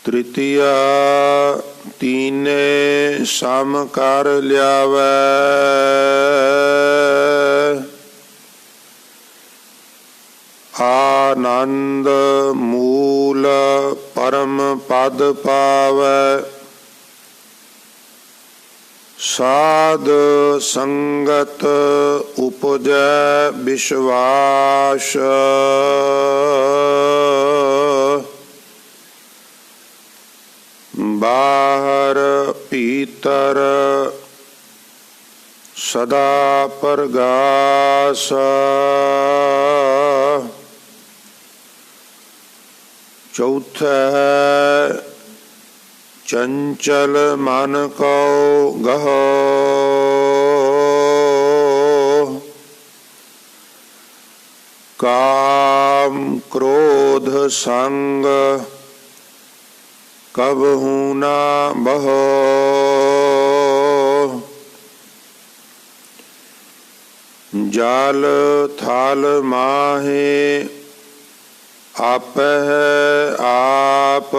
तृतीया तीने सम कर ल्यावै। आनंद मूल परम पद पावै। साध संगत उपजै विश्वास। बाहर भीतर सदा प्रगास। चौथा है चंचल मन को गहो। काम क्रोध संग कबहू ना बहो। जाल थाल माहे आप है आप।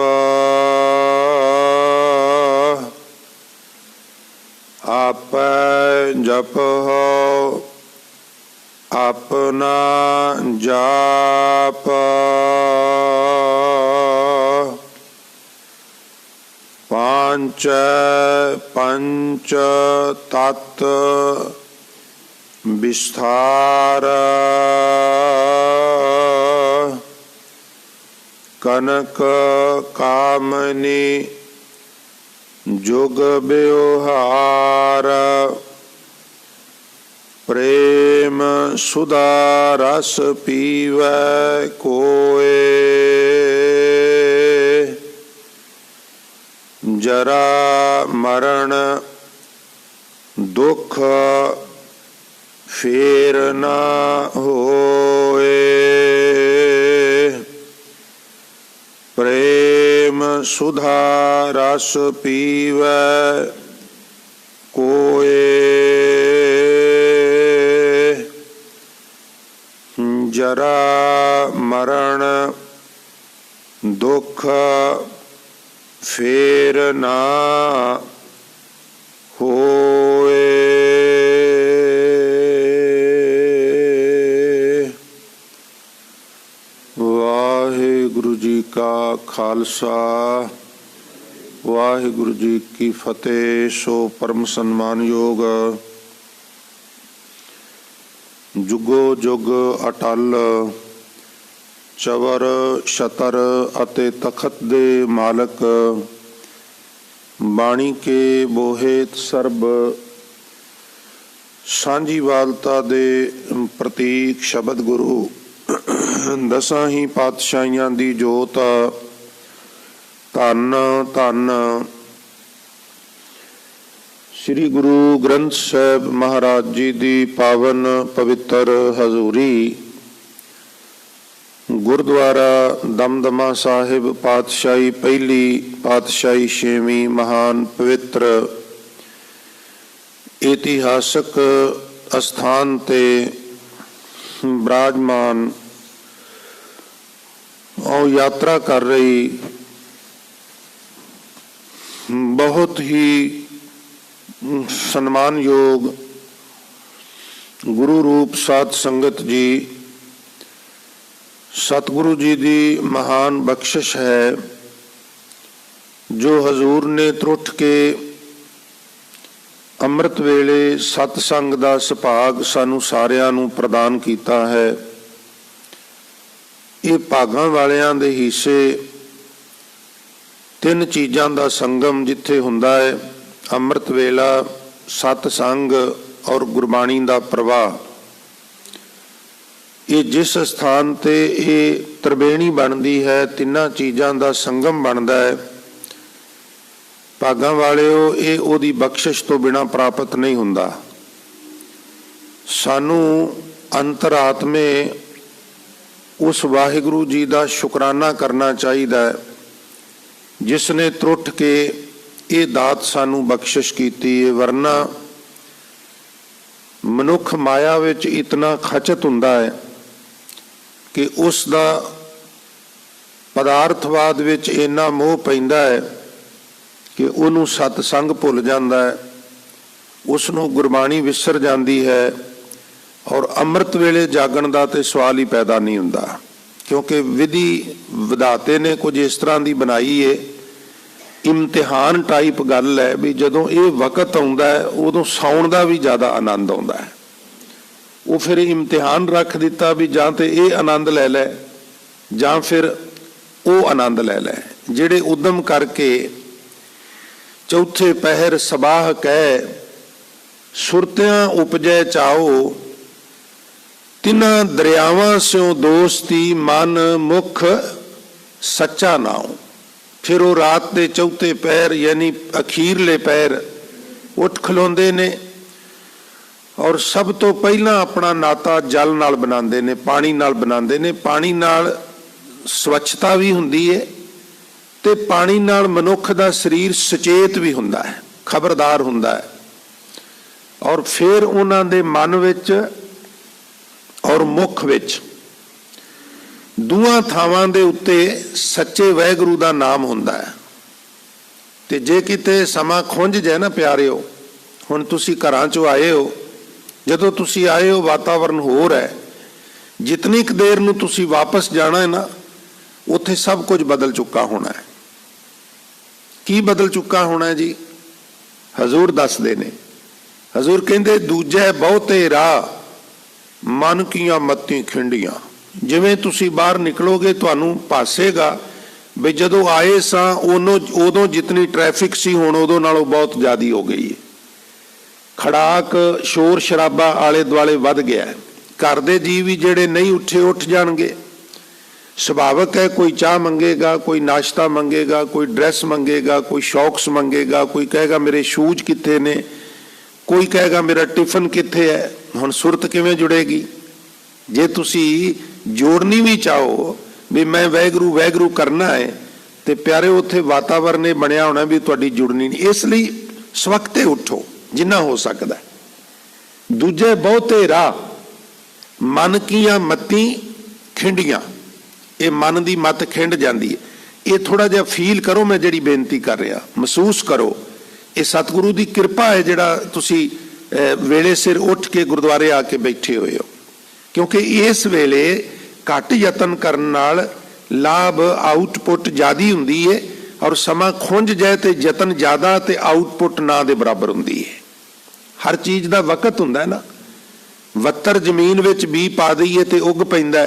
आप जप हो अपना जाप। पांच पंच तत् विस्तार। कनक कामनी जुग व्यवहार। प्रेम सुधा रस पीवै कोय। जरा मरण दुख फेर ना होए। प्रेम सुधा रस पीवै कोय। जरा मरण दुख फेर ना होए। वाहिगुरु जी का खालसा वाहिगुरु जी की फतेह। सो परम सन्मान योग जुगो जुग अटल चवर छतर अते तखत दे मालक। बाणी के बोहेत सरब सांझीवालता दे प्रतीक शब्द गुरु। दसां ही पातशाहियां दी जोत। धन धन श्री गुरु ग्रंथ साहिब महाराज जी दी पावन पवित्र हजूरी। गुरुद्वारा दमदमा साहिब पातशाही पहली पातशाही छेवीं महान पवित्र इतिहासक अस्थान ते विराजमान और यात्रा कर रही बहुत ही सम्मान योग गुरु रूप साध संगत जी। सतगुरु जी दी महान बख्शिश है जो हजूर ने त्रुट के अमृत वेले सतसंग दा सुभाग सानू सारियां नू प्रदान कीता है। ये भागां वालियां दे हिस्से तीन चीज़ां दा संगम जिथे हुंदा है। अमृत वेला सतसंग और गुरबाणी दा प्रवाह। ये जिस स्थान ते ये त्रिवेणी बनती है तिन्हां चीज़ां दा संगम बनता है। भागां वालिओ ये ओदी बख्शिश तो बिना प्राप्त नहीं हुंदा। सानू अंतरात्मे उस वाहिगुरु जी का शुकराना करना चाहिए जिसने त्रुट के ये दात सानू बख्शिश की है। वरना मनुख माया विच इतना खचत हुंदा है कि उसका ਪਦਾਰਥਵਾਦ ਵਿੱਚ ਇੰਨਾ ਮੋਹ ਪੈਂਦਾ ਹੈ ਕਿ ਉਹਨੂੰ ਸਤਸੰਗ ਭੁੱਲ ਜਾਂਦਾ ਹੈ, ਉਸ ਨੂੰ ਗੁਰਬਾਣੀ ਵਿਸਰ ਜਾਂਦੀ ਹੈ, ਔਰ ਅੰਮ੍ਰਿਤ ਵੇਲੇ ਜਾਗਣ ਦਾ ਤੇ ਸਵਾਲ ਹੀ ਪੈਦਾ ਨਹੀਂ ਹੁੰਦਾ। ਕਿਉਂਕਿ ਵਿਧੀ ਵਿਧਾਤੇ ਨੇ ਕੁਝ ਇਸ ਤਰ੍ਹਾਂ ਦੀ ਬਣਾਈ ਏ, ਇਮਤਿਹਾਨ ਟਾਈਪ ਗੱਲ ਹੈ ਵੀ ਜਦੋਂ ਇਹ ਵਕਤ ਆਉਂਦਾ ਹੈ ਉਦੋਂ ਸੌਣ ਦਾ ਵੀ ਜ਼ਿਆਦਾ ਆਨੰਦ ਆਉਂਦਾ ਹੈ। ਉਹ ਫਿਰ ਇਮਤਿਹਾਨ ਰੱਖ ਦਿੱਤਾ ਵੀ ਜਾਂ ਤੇ ਇਹ ਆਨੰਦ ਲੈ ਲੈ ਜਾਂ ਫਿਰ ਉਹ ਆਨੰਦ ਲੈ ਲੈ। ਜਿਹੜੇ ਉਦਮ ਕਰਕੇ ਚੌਥੇ ਪਹਿਰ ਸਬਾਹ ਕਹਿ ਸੁਰਤਿਆਂ ਉਪਜੈ ਚਾਓ, ਤਿਨਾਂ ਦਰਿਆਵਾਂ ਸਿਓ ਦੋਸਤੀ ਮਨ ਮੁਖ ਸੱਚਾ ਨਾਉ। ਫਿਰ ਉਹ ਰਾਤ ਦੇ ਚੌਥੇ ਪਹਿਰ ਯਾਨੀ ਅਖੀਰਲੇ ਪਹਿਰ ਉੱਠ ਖਲੋਂਦੇ ਨੇ ਔਰ ਸਭ ਤੋਂ ਪਹਿਲਾਂ ਆਪਣਾ ਨਾਤਾ ਜਲ ਨਾਲ ਬਣਾਉਂਦੇ ਨੇ, ਪਾਣੀ ਨਾਲ ਬਣਾਉਂਦੇ ਨੇ। ਪਾਣੀ ਨਾਲ ਸਵੱਛਤਾ ਵੀ ਹੁੰਦੀ ਹੈ ਤੇ ਪਾਣੀ ਨਾਲ ਮਨੁੱਖ ਦਾ ਸਰੀਰ ਸੁਚੇਤ ਵੀ ਹੁੰਦਾ ਹੈ, ਖਬਰਦਾਰ ਹੁੰਦਾ ਹੈ। ਔਰ ਫਿਰ ਉਹਨਾਂ ਦੇ ਮਨ ਵਿੱਚ ਔਰ ਮੁੱਖ ਵਿੱਚ ਦੋਹਾਂ ਥਾਵਾਂ ਦੇ ਉੱਤੇ ਸੱਚੇ ਵਾਹਿਗੁਰੂ ਦਾ ਨਾਮ ਹੁੰਦਾ ਹੈ। ਤੇ ਜੇ ਕਿਤੇ ਸਮਾਂ ਖੁੰਝ ਜਾਏ ਨਾ ਪਿਆਰਿਓ, ਹੁਣ ਤੁਸੀਂ ਘਰਾਂ 'ਚੋਂ ਆਏ ਹੋ, ਜਦੋਂ ਤੁਸੀਂ ਆਏ ਹੋ ਵਾਤਾਵਰਨ ਹੋਰ ਹੈ, ਜਿਤਨੀ ਕੁ ਦੇਰ ਨੂੰ ਤੁਸੀਂ ਵਾਪਸ ਜਾਣਾ ਹੈ ਨਾ, ਉੱਥੇ ਸਭ ਕੁਝ ਬਦਲ ਚੁੱਕਾ ਹੋਣਾ ਹੈ। ਕੀ ਬਦਲ ਚੁੱਕਾ ਹੋਣਾ ਹੈ ਜੀ? ਹਜ਼ੂਰ ਦੱਸਦੇ ਨੇ, ਹਜ਼ੂਰ ਕਹਿੰਦੇ ਦੂਜੇ ਬਹੁਤੇ ਰਾਹ ਮਨ ਕੀਆਂ ਮੱਤੀ ਖਿੰਡੀਆਂ। ਜਿਵੇਂ ਤੁਸੀਂ ਬਾਹਰ ਨਿਕਲੋਗੇ ਤੁਹਾਨੂੰ ਭਾਸੇਗਾ ਵੀ ਜਦੋਂ ਆਏ ਸਾਂ ਉਦੋਂ ਜਿਤਨੀ ਟ੍ਰੈਫਿਕ ਸੀ ਹੁਣ ਉਦੋਂ ਨਾਲੋਂ ਬਹੁਤ ਜ਼ਿਆਦਾ ਹੋ ਗਈ ਹੈ। ਖੜਾਕ ਸ਼ੋਰ ਸ਼ਰਾਬਾ ਆਲੇ ਦੁਆਲੇ ਵੱਧ ਗਿਆ ਹੈ। ਘਰ ਦੇ ਜੀਵ ਵੀ ਜਿਹੜੇ ਨਹੀਂ ਉੱਠੇ ਉੱਠ ਜਾਣਗੇ। ਸੁਭਾਵਕ ਹੈ, ਕੋਈ ਚਾਹ ਮੰਗੇਗਾ, ਕੋਈ ਨਾਸ਼ਤਾ ਮੰਗੇਗਾ, ਕੋਈ ਡਰੈਸ ਮੰਗੇਗਾ, ਕੋਈ ਸ਼ੌਕਸ ਮੰਗੇਗਾ, ਕੋਈ ਕਹੇਗਾ ਮੇਰੇ ਸ਼ੂਜ਼ ਕਿੱਥੇ ਨੇ, ਕੋਈ ਕਹੇਗਾ ਮੇਰਾ ਟਿਫਨ ਕਿੱਥੇ ਹੈ। ਹੁਣ ਸੁਰਤ ਕਿਵੇਂ ਜੁੜੇਗੀ? ਜੇ ਤੁਸੀਂ ਜੋੜਨੀ ਵੀ ਚਾਹੋ ਵੀ ਮੈਂ ਵਾਹਿਗੁਰੂ ਵਾਹਿਗੁਰੂ ਕਰਨਾ ਹੈ ਤੇ ਪਿਆਰੇ ਉੱਥੇ ਵਾਤਾਵਰਨ ਇਹ ਬਣਿਆ ਹੋਣਾ ਵੀ ਤੁਹਾਡੀ ਜੁੜਨੀ ਨਹੀਂ। ਇਸ ਲਈ ਸਵਖਤੇ ਉੱਠੋ ਜਿੰਨਾ ਹੋ ਸਕਦਾ। ਦੂਜੇ ਬਹੁਤੇ ਰਾਹ ਮਨ ਕੀਆਂ ਮੱਤੀ ਖਿੰਡੀਆਂ। ਇਹ ਮਨ ਦੀ ਮੱਤ ਖਿੰਡ ਜਾਂਦੀ ਹੈ। ਇਹ ਥੋੜਾ ਜਿਹਾ ਫੀਲ ਕਰੋ, ਮੈਂ ਜਿਹੜੀ ਬੇਨਤੀ ਕਰ ਰਿਹਾ ਮਹਿਸੂਸ ਕਰੋ। ਇਹ ਸਤਿਗੁਰੂ ਦੀ ਕਿਰਪਾ ਹੈ ਜਿਹੜਾ ਤੁਸੀਂ ਵੇਲੇ ਸਿਰ ਉੱਠ ਕੇ ਗੁਰਦੁਆਰੇ ਆ ਕੇ ਬੈਠੇ ਹੋਏ ਹੋ, ਕਿਉਂਕਿ ਇਸ ਵੇਲੇ ਘੱਟ ਯਤਨ ਕਰਨ ਨਾਲ ਲਾਭ ਆਊਟਪੁੱਟ ਜ਼ਿਆਦਾ ਹੁੰਦੀ ਹੈ, ਔਰ ਸਮਾਂ ਖੁੰਝ ਜਾਏ ਤੇ ਯਤਨ ਜ਼ਿਆਦਾ ਤੇ ਆਊਟਪੁੱਟ ਨਾ ਦੇ ਬਰਾਬਰ ਹੁੰਦੀ ਹੈ। ਹਰ ਚੀਜ਼ ਦਾ ਵਕਤ ਹੁੰਦਾ ਨਾ। ਵੱਤਰ ਜ਼ਮੀਨ ਵਿੱਚ ਬੀ ਪਾ ਦਈਏ ਤੇ ਉੱਗ ਪੈਂਦਾ,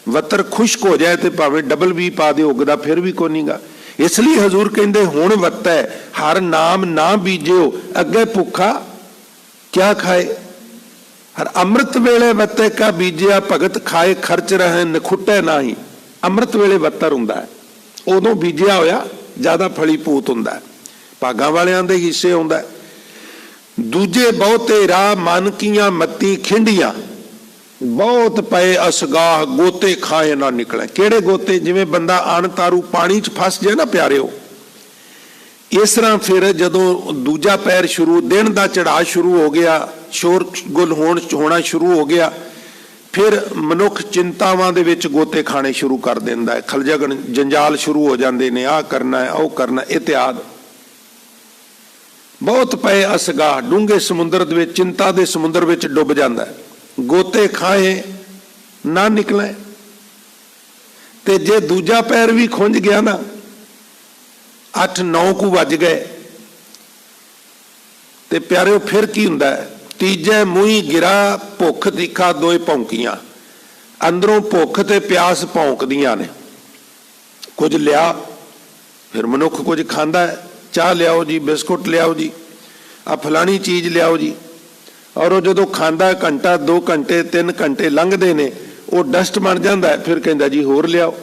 ਵੱਤਰ ਖੁਸ਼ਕ ਹੋ ਜਾਏ ਤੇ ਭਾਵੇਂ ਡਬਲ ਬੀ ਪਾ ਦੇ ਉੱਗਦਾ ਫਿਰ ਵੀ ਕੋਈ ਨਹੀਂਗਾ। ਇਸ ਲਈ ਹਜ਼ੂਰ ਕਹਿੰਦੇ ਹੁਣ ਵੱਤ ਹੈ ਹਰ ਨਾਮ ਨਾ ਬੀਜਿਓ, ਅੱਗੇ ਭੁੱਖਾ ਕਿਆ ਖਾਏ। ਹਰ ਅੰਮ੍ਰਿਤ ਵੇਲੇ ਵੱਤੇ ਕਾ ਬੀਜਿਆ, ਭਗਤ ਖਾਏ ਖਰਚ ਰਹੇ ਨਖੁੱਟੇ ਨਾਹੀ। ਅੰਮ੍ਰਿਤ ਵੇਲੇ ਵੱਤਰ ਹੁੰਦਾ ਹੈ, ਉਦੋਂ ਬੀਜਿਆ ਹੋਇਆ ਜ਼ਿਆਦਾ ਫਲੀ ਭੂਤ ਹੁੰਦਾ ਹੈ, ਭਾਗਾਂ ਵਾਲਿਆਂ ਦੇ ਹਿੱਸੇ ਆਉਂਦਾ। ਦੂਜੇ ਬਹੁਤੇ ਰਾਹ ਮਨ ਕੀਆਂ ਮੱਤੀ ਖਿੰਡੀਆਂ, ਬਹੁਤ ਪਏ ਅਸਗਾਹ ਗੋਤੇ ਖਾਏ ਨਾ ਨਿਕਲੇ। ਕਿਹੜੇ ਗੋਤੇ? ਜਿਵੇਂ ਬੰਦਾ ਅਣ ਤਾਰੂ ਪਾਣੀ 'ਚ ਫਸ ਜਾਏ ਨਾ ਪਿਆਰਿਓ, ਇਸ ਤਰ੍ਹਾਂ ਫਿਰ ਜਦੋਂ ਦੂਜਾ ਪੈਰ ਸ਼ੁਰੂ, ਦਿਨ ਦਾ ਚੜਾਅ ਸ਼ੁਰੂ ਹੋ ਗਿਆ, ਸ਼ੋਰ ਗੁਲ ਹੋਣਾ ਸ਼ੁਰੂ ਹੋ ਗਿਆ, ਫਿਰ ਮਨੁੱਖ ਚਿੰਤਾਵਾਂ ਦੇ ਵਿੱਚ ਗੋਤੇ ਖਾਣੇ ਸ਼ੁਰੂ ਕਰ ਦਿੰਦਾ ਹੈ। ਖਲਜਗਣ ਜੰਜਾਲ ਸ਼ੁਰੂ ਹੋ ਜਾਂਦੇ ਨੇ, ਆਹ ਕਰਨਾ ਹੈ ਉਹ ਕਰਨਾ ਇਤਿਆਦ। ਬਹੁਤ ਪਏ ਅਸਗਾਹ, ਡੂੰਘੇ ਸਮੁੰਦਰ ਦੇ ਵਿੱਚ, ਚਿੰਤਾ ਦੇ ਸਮੁੰਦਰ ਵਿੱਚ ਡੁੱਬ ਜਾਂਦਾ ਹੈ। ਗੋਤੇ ਖਾਏ ਨਾ ਨਿਕਲੇ। ਤੇ ਜੇ ਦੂਜਾ ਪੈਰ ਵੀ ਖੁੰਝ ਗਿਆ ਨਾ, 8-9 ਕੁ ਵੱਜ ਗਏ ਤੇ ਪਿਆਰਿਓ ਫਿਰ ਕੀ ਹੁੰਦਾ ਹੈ? ਤੀਜੇ ਮੂੰਹੀ ਗਿਰਾ ਭੁੱਖ ਤਿੱਖਾ ਦੋਏ ਭੌਂਕੀਆਂ। ਅੰਦਰੋਂ ਭੁੱਖ ਤੇ ਪਿਆਸ ਭੌਂਕਦੀਆਂ ਨੇ। ਕੁਝ ਲਿਆ, ਫਿਰ ਮਨੁੱਖ ਕੁਝ ਖਾਂਦਾ ਹੈ। ਚਾਹ ਲਿਆਓ ਜੀ, ਬਿਸਕੁਟ ਲਿਆਓ ਜੀ, ਆ ਫਲਾਣੀ ਚੀਜ਼ ਲਿਆਓ ਜੀ। ਔਰ ਉਹ ਜਦੋਂ ਖਾਂਦਾ, ਘੰਟਾ 2 ਘੰਟੇ 3 ਘੰਟੇ ਲੰਘਦੇ ਨੇ, ਉਹ ਡਸਟ ਬਣ ਜਾਂਦਾ ਹੈ। ਫਿਰ ਕਹਿੰਦਾ ਜੀ ਹੋਰ ਲਿਆਓ।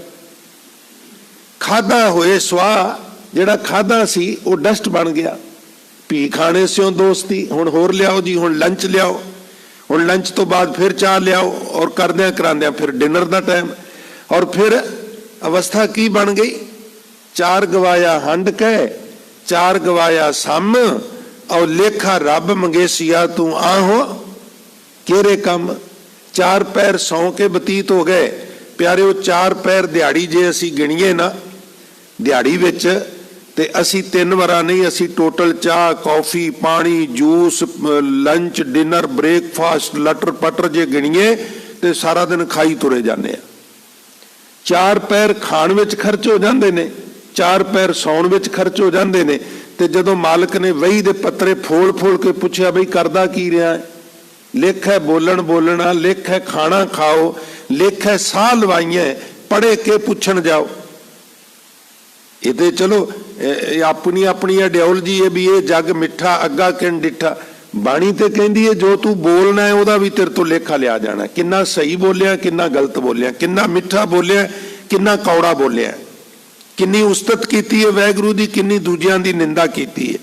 ਖਾਧਾ ਹੋਏ ਸਵਾਹ ਜਿਹੜਾ ਖਾਧਾ ਸੀ ਉਹ ਡਸਟ ਬਣ ਗਿਆ। ਭੀ ਖਾਣੇ ਸਿਓ ਦੋਸਤੀ, ਹੁਣ ਹੋਰ ਲਿਆਓ ਜੀ, ਹੁਣ ਲੰਚ ਲਿਆਓ, ਹੁਣ ਲੰਚ ਤੋਂ ਬਾਅਦ ਫਿਰ ਚਾਹ ਲਿਆਓ, ਔਰ ਕਰਦਿਆਂ ਕਰਾਂਦਿਆਂ ਫਿਰ ਡਿਨਰ ਦਾ ਟਾਈਮ। ਔਰ ਫਿਰ ਅਵਸਥਾ ਕੀ ਬਣ ਗਈ? 4 ਗਵਾਇਆ ਹੰਡ ਕੇ, 4 ਗਵਾਇਆ ਸਮ, ਔਰ ਲੇਖਾ ਰੱਬ ਮੰਗੇਸੀਆ ਤੂੰ ਆਹੋ ਕਿਹੜੇ ਕੰਮ। 4 ਪੈਰ ਸੌਂ ਕੇ ਬਤੀਤ ਹੋ ਗਏ, प्यारिओ 4 पैर दिहाड़ी जे असी गिणीए ना दिहाड़ी विच ते असी 3 वारा नहीं, असी टोटल चाह कॉफी पानी juice lunch dinner breakfast letter पटर जे गिणीए ते सारा दिन खाई तुरे जाने आ। 4 पैर खाण विच खर्च हो जाते ने, 4 पैर सौण विच खर्च हो जाते ने। ते जदों मालिक ने वही दे पत्रे फोड़ फोड़ के पूछया बई करदा की रहा है, लिख है बोलन बोलना, लिख है खाना खाओ, लिख है साह लवाइए, पढ़े के पुछण जाओ। ये तो चलो अपनी अपनी आइडियोलॉजी है भी ये जग मिठा अग्गा किन डिठा। बाणी तो कहती है जो तू बोलना है वह भी तेरे तो लेखा लिया जाना, किन्ना सही बोलिया किन्ना गलत बोलिया, किन्ना मिठा बोलिया किन्ना कौड़ा बोलिया, किन्नी उस्तत की है वाहिगुरू दी, किन्नी दूजियां दी निंदा की है।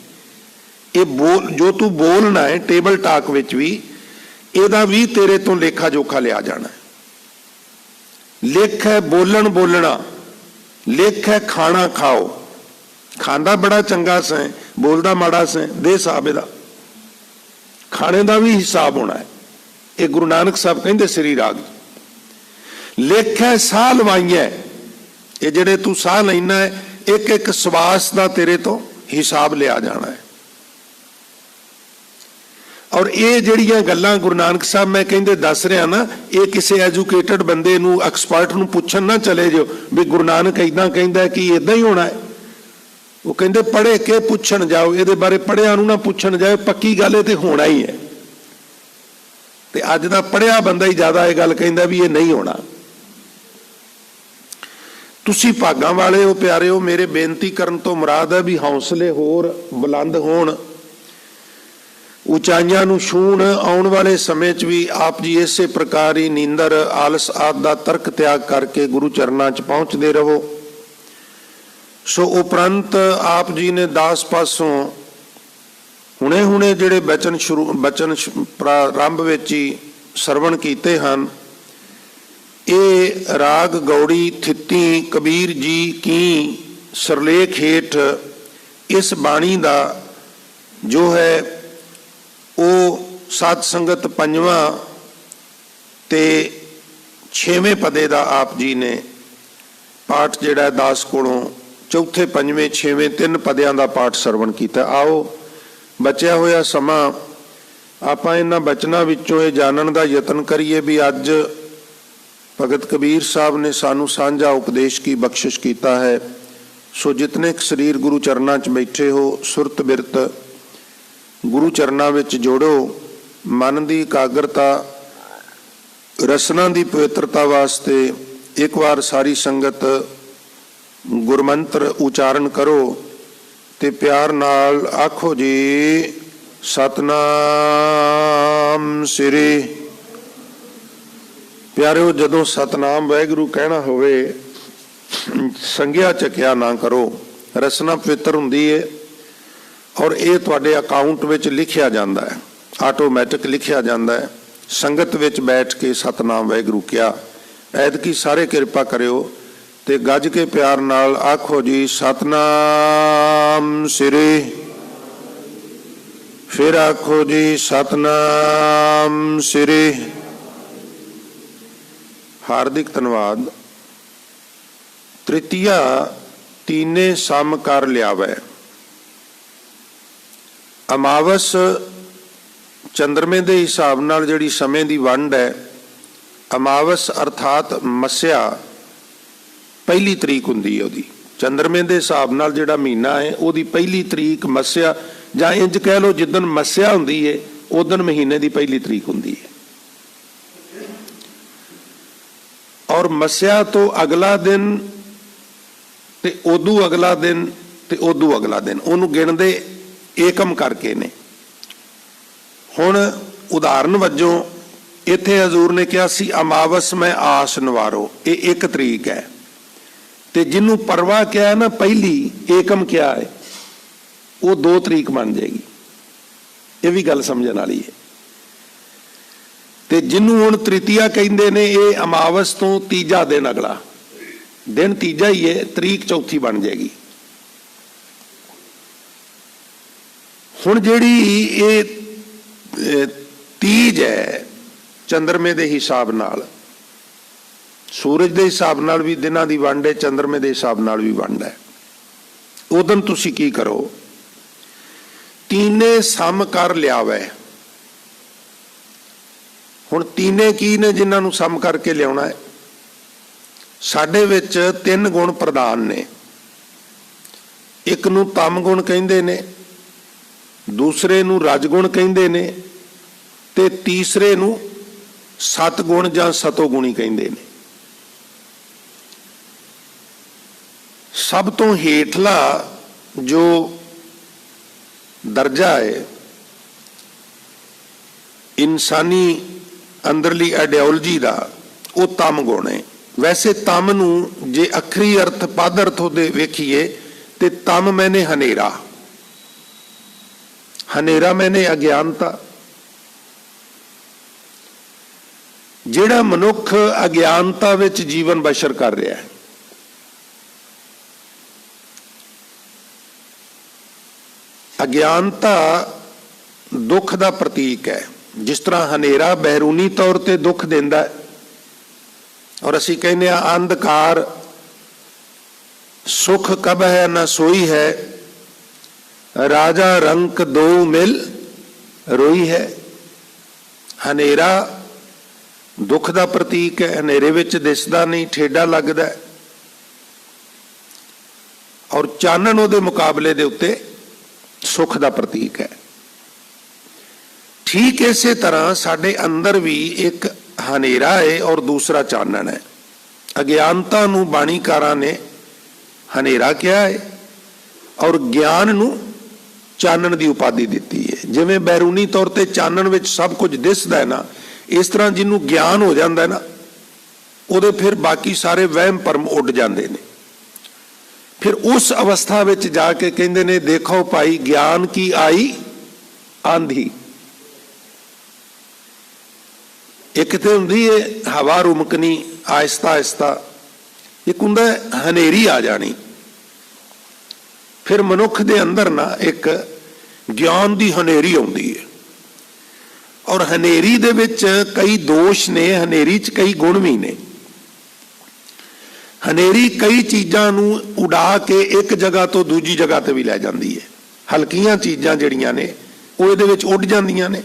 ये बोल जो तू बोलना है टेबल टाक विच भी ਇਹਦਾ भी तेरे तो लेखा जोखा लिया जाना है। लिख है बोलन बोलना, लिख है खाना खाओ, खांदा बड़ा चंगा सै बोलदा माड़ा सै, दे हिसाब इहदा, खाने का भी हिसाब होना है। ये गुरु नानक साहब कहते श्री राग। लिख है साह लवाइया, ये जेड़े तू साह लेना है एक एक श्वास का तेरे तो हिसाब लिया जाना है। और ये ਜਿਹੜੀਆਂ ਗੱਲਾਂ गुरु नानक साहब मैं कहते दस रहा ना, ये किसी एजुकेटेड बंदे नू एक्सपर्ट नू पुछन ना चले जाओ भी गुरु नानक इदा कहता कि इदा ही होना है। वो कहते पढ़े के पुछन जाओ, ये बारे पढ़िया नू ना पुछन जाओ, पक्की गल ये तो होना ही है। तो अज का पढ़िया बंदा ही ज्यादा ये गल कहता भी ये नहीं होना। तुसी भागां वाले हो प्यारे हो, मेरे बेनती करन तो मुराद है भी हौसले होर बुलंद होण, उचाइयां नूं छूण। आउण वाले समय च भी आप जी इसे प्रकार ही नींदर आलस आदि दा तर्क त्याग करके गुरु चरनां च पहुंचते रहो। सो उपरंत आप जी ने दास पासों हुणे हुणे जिहड़े बचन प्रारंभ विच ही सरवण कीते हन, ये राग गौड़ी थित्ती कबीर जी की सरलेख हेठ इस बाणी दा जो है वो सत संगत 5वां ते 6वें पदे दा आप जी ने पाठ जिहड़ा दास कोलों 4थे 5वें 6वें 3 पदियां दा पाठ सरवण कीता। आओ बचिया होया समा आपां इन्हां बचनां विचों ये जानन दा यतन करिए भी अज भगत कबीर साहब ने सानू सांझा उपदेश की बख्शिश कीता है। सो जितने शरीर गुरु चरनां च बैठे हो, सुरत बिरत गुरु चरनां विच जोड़ो, मन की एकाग्रता रसना की पवित्रता वास्ते एक बार सारी संगत गुरमंत्र उचारण करो ते प्यार नाल आखो जी सतनाम श्री। प्यारे जदों सतनाम वाहिगुरू कहना होवे संग्या चकिया ना करो, रसना पवित्र हुंदी है और ये तुहाडे अकाउंट विच लिखिया जांदा है, आटोमैटिक लिखिया जांदा है। संगत विच बैठ के सतनाम वाहिगुरू क्या ऐदकी सारे किरपा करियो ते गज के प्यार नाल आखो जी सतनाम श्री। फिर आखो जी सतनाम श्री। हार्दिक धन्यवाद। तृतीया तीने सम कर लियावै। अमावस चंद्रमे के हिसाब नाल जिहड़ी समय की वंड है, अमावस अर्थात मस्या पहली तरीक हुंदी है उहदी, चंद्रमे के हिसाब नाल जिहड़ा महीना है उहदी पहली तरीक मस्या, जां इंज कह लो जिदन मस्या हुंदी है उदन महीने की पहली तरीक हुंदी है। और मस्या तो अगला दिन ते उदू अगला दिन ते उदू अगला दिन उहनूं गिणदे एकम करके ने। हुण उदाहरण वजों इत्थे हजूर ने कहा सी अमावस में आस नवारो, ये 1 तरीक है। ते जिन्हों परवा क्या है ना पहली एकम क्या है वो 2 तरीक बन जाएगी। ये भी गल समझण वाली है। ते जिन्हों हुण तृतीया कहंदे ने ये अमावस तो तीजा दिन अगला दिन तीजा ही है, तरीक चौथी बन जाएगी। हुण जिहड़ी ये तीज है चंद्रमे के हिसाब नाल, सूरज के हिसाब नाल भी दिनां दी वंड है, चंद्रमे के हिसाब नाल भी वंड है। उदन तुसीं की करो, तीने सम कर लियावै। हुण तीने की ने जिन्हां नूं सम करके लियाउणा है? साडे विच तीन गुण प्रधान ने। एक नूं तम गुण कहिंदे ने, दूसरे नूं रजगुण कहिंदे ने, ते तीसरे नूं सतगुण जां सतोगुणी कहिंदे ने। सब तो हेठला जो दर्जा है इंसानी अंदरली आइडियोलॉजी का, वो तम गुण है। वैसे तम नूं जे अखरी अर्थ पद अर्थ उहदे वेखीए ते तम मैंने हनेरा, हनेरा मैंने अज्ञानता। जिहड़ा मनुख अज्ञानता विच जीवन बसर कर रहा है, अज्ञानता दुख का प्रतीक है। जिस तरह हनेरा बैरूनी तौर पर दुख देंदा है, और असी कहने अंधकार सुख कब है न सोई है, राजा रंक दो मिल रोई है। हनेरा दुख का प्रतीक है, हनेरे विच दिसदा नहीं, ठेडा लगदा है, और चानण उहदे मुकाबले दे उत्ते सुख का प्रतीक है। ठीक इसे तरह साडे अंदर भी एक हनेरा है और दूसरा चानण है। अज्ञानता नूं बाणीकारां ने हनेरा कहा है और ज्ञान नूं चानण की उपाधि दी है। जिवें बैरूनी तौर पर चानण विच सब कुछ दिसदा है ना, इस तरह जिन्हों ज्ञान हो जाता है ना, उहदे फिर बाकी सारे वहम भरम उड़ जाते हैं। फिर उस अवस्था में जाके कहते ने, देखो भाई ज्ञान की आई आंधी। एक तो हुंदी है हवा रुमकनी आहिस्ता आहिस्ता, एक हुंदा हनेरी आ जानी। फिर मनुख दे अंदर ना एक ज्ञान की हनेरी आउंदी है, और हनेरी दे विच कई दोष ने, हनेरी च कई गुण भी ने। हनेरी कई चीज़ां नूं उड़ा के एक जगह तो दूजी जगह ते भी लै जांदी है। हल्कियां चीज़ां जिहड़ियां ने वो इहदे विच उड़ जांदियां ने,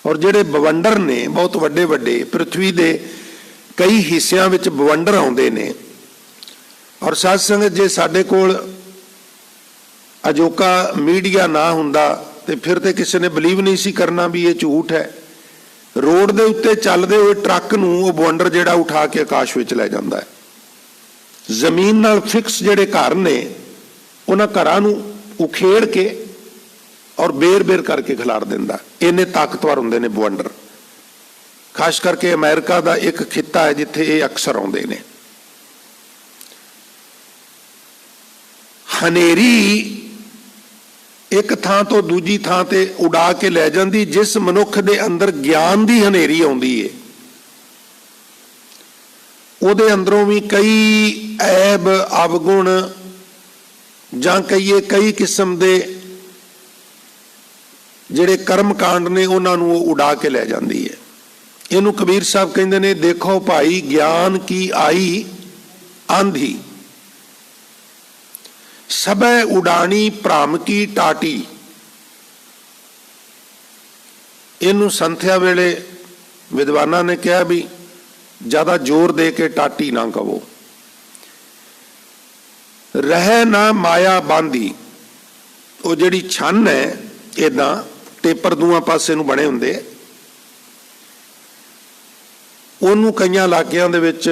और जिहड़े बवंडर ने बहुत वड्डे वड्डे पृथ्वी दे कई हिस्सियां विच बवंडर आउंदे ने। और साध संगत जे साडे कोल अजोका मीडिया ना हुंदा ते फिर ते किसी ने बलीव नहीं सी करना भी ये झूठ है। रोड दे उत्ते चलदे हुए ट्रक नूं वो बवंडर जिहड़ा उठा के आकाश विच लै जांदा है। जमीन नाल फिक्स जिहड़े घर ने उन्हां घरां नूं उखेड़ के और बेर बेर करके खिलार दिंदा। इन्ने ताकतवर हुंदे ने बवंडर। खास करके अमेरिका का एक खिता है जिथे ये अक्सर आउंदे ने। हनेरी एक थां तो दूजी थां ते उड़ा के लै जांदी। जिस मनुख दे अंदर ज्ञान की हनेरी आउंदी है, उहदे अंदरों भी कई ऐब अवगुण जां कईए कई किस्म दे जिहड़े कर्म कांड ने उन्हां नूं उड़ा के लै जांदी है। इहनूं कबीर साहब कहंदे ने, देखो भाई ज्ञान की आई आंधी, सबे उड़ानी भ्रम की टाटी। इनू संथ्या वेले विद्वाना ने कहा भी ज्यादा जोर दे के टाटी ना कहो। रह ना माया बांधी, वो जिहड़ी छन है इदा टेपर दूआ पासे नूं बने हुंदे, उहनूं कईयां इलाकिਆਂ ਦੇ ਵਿੱਚ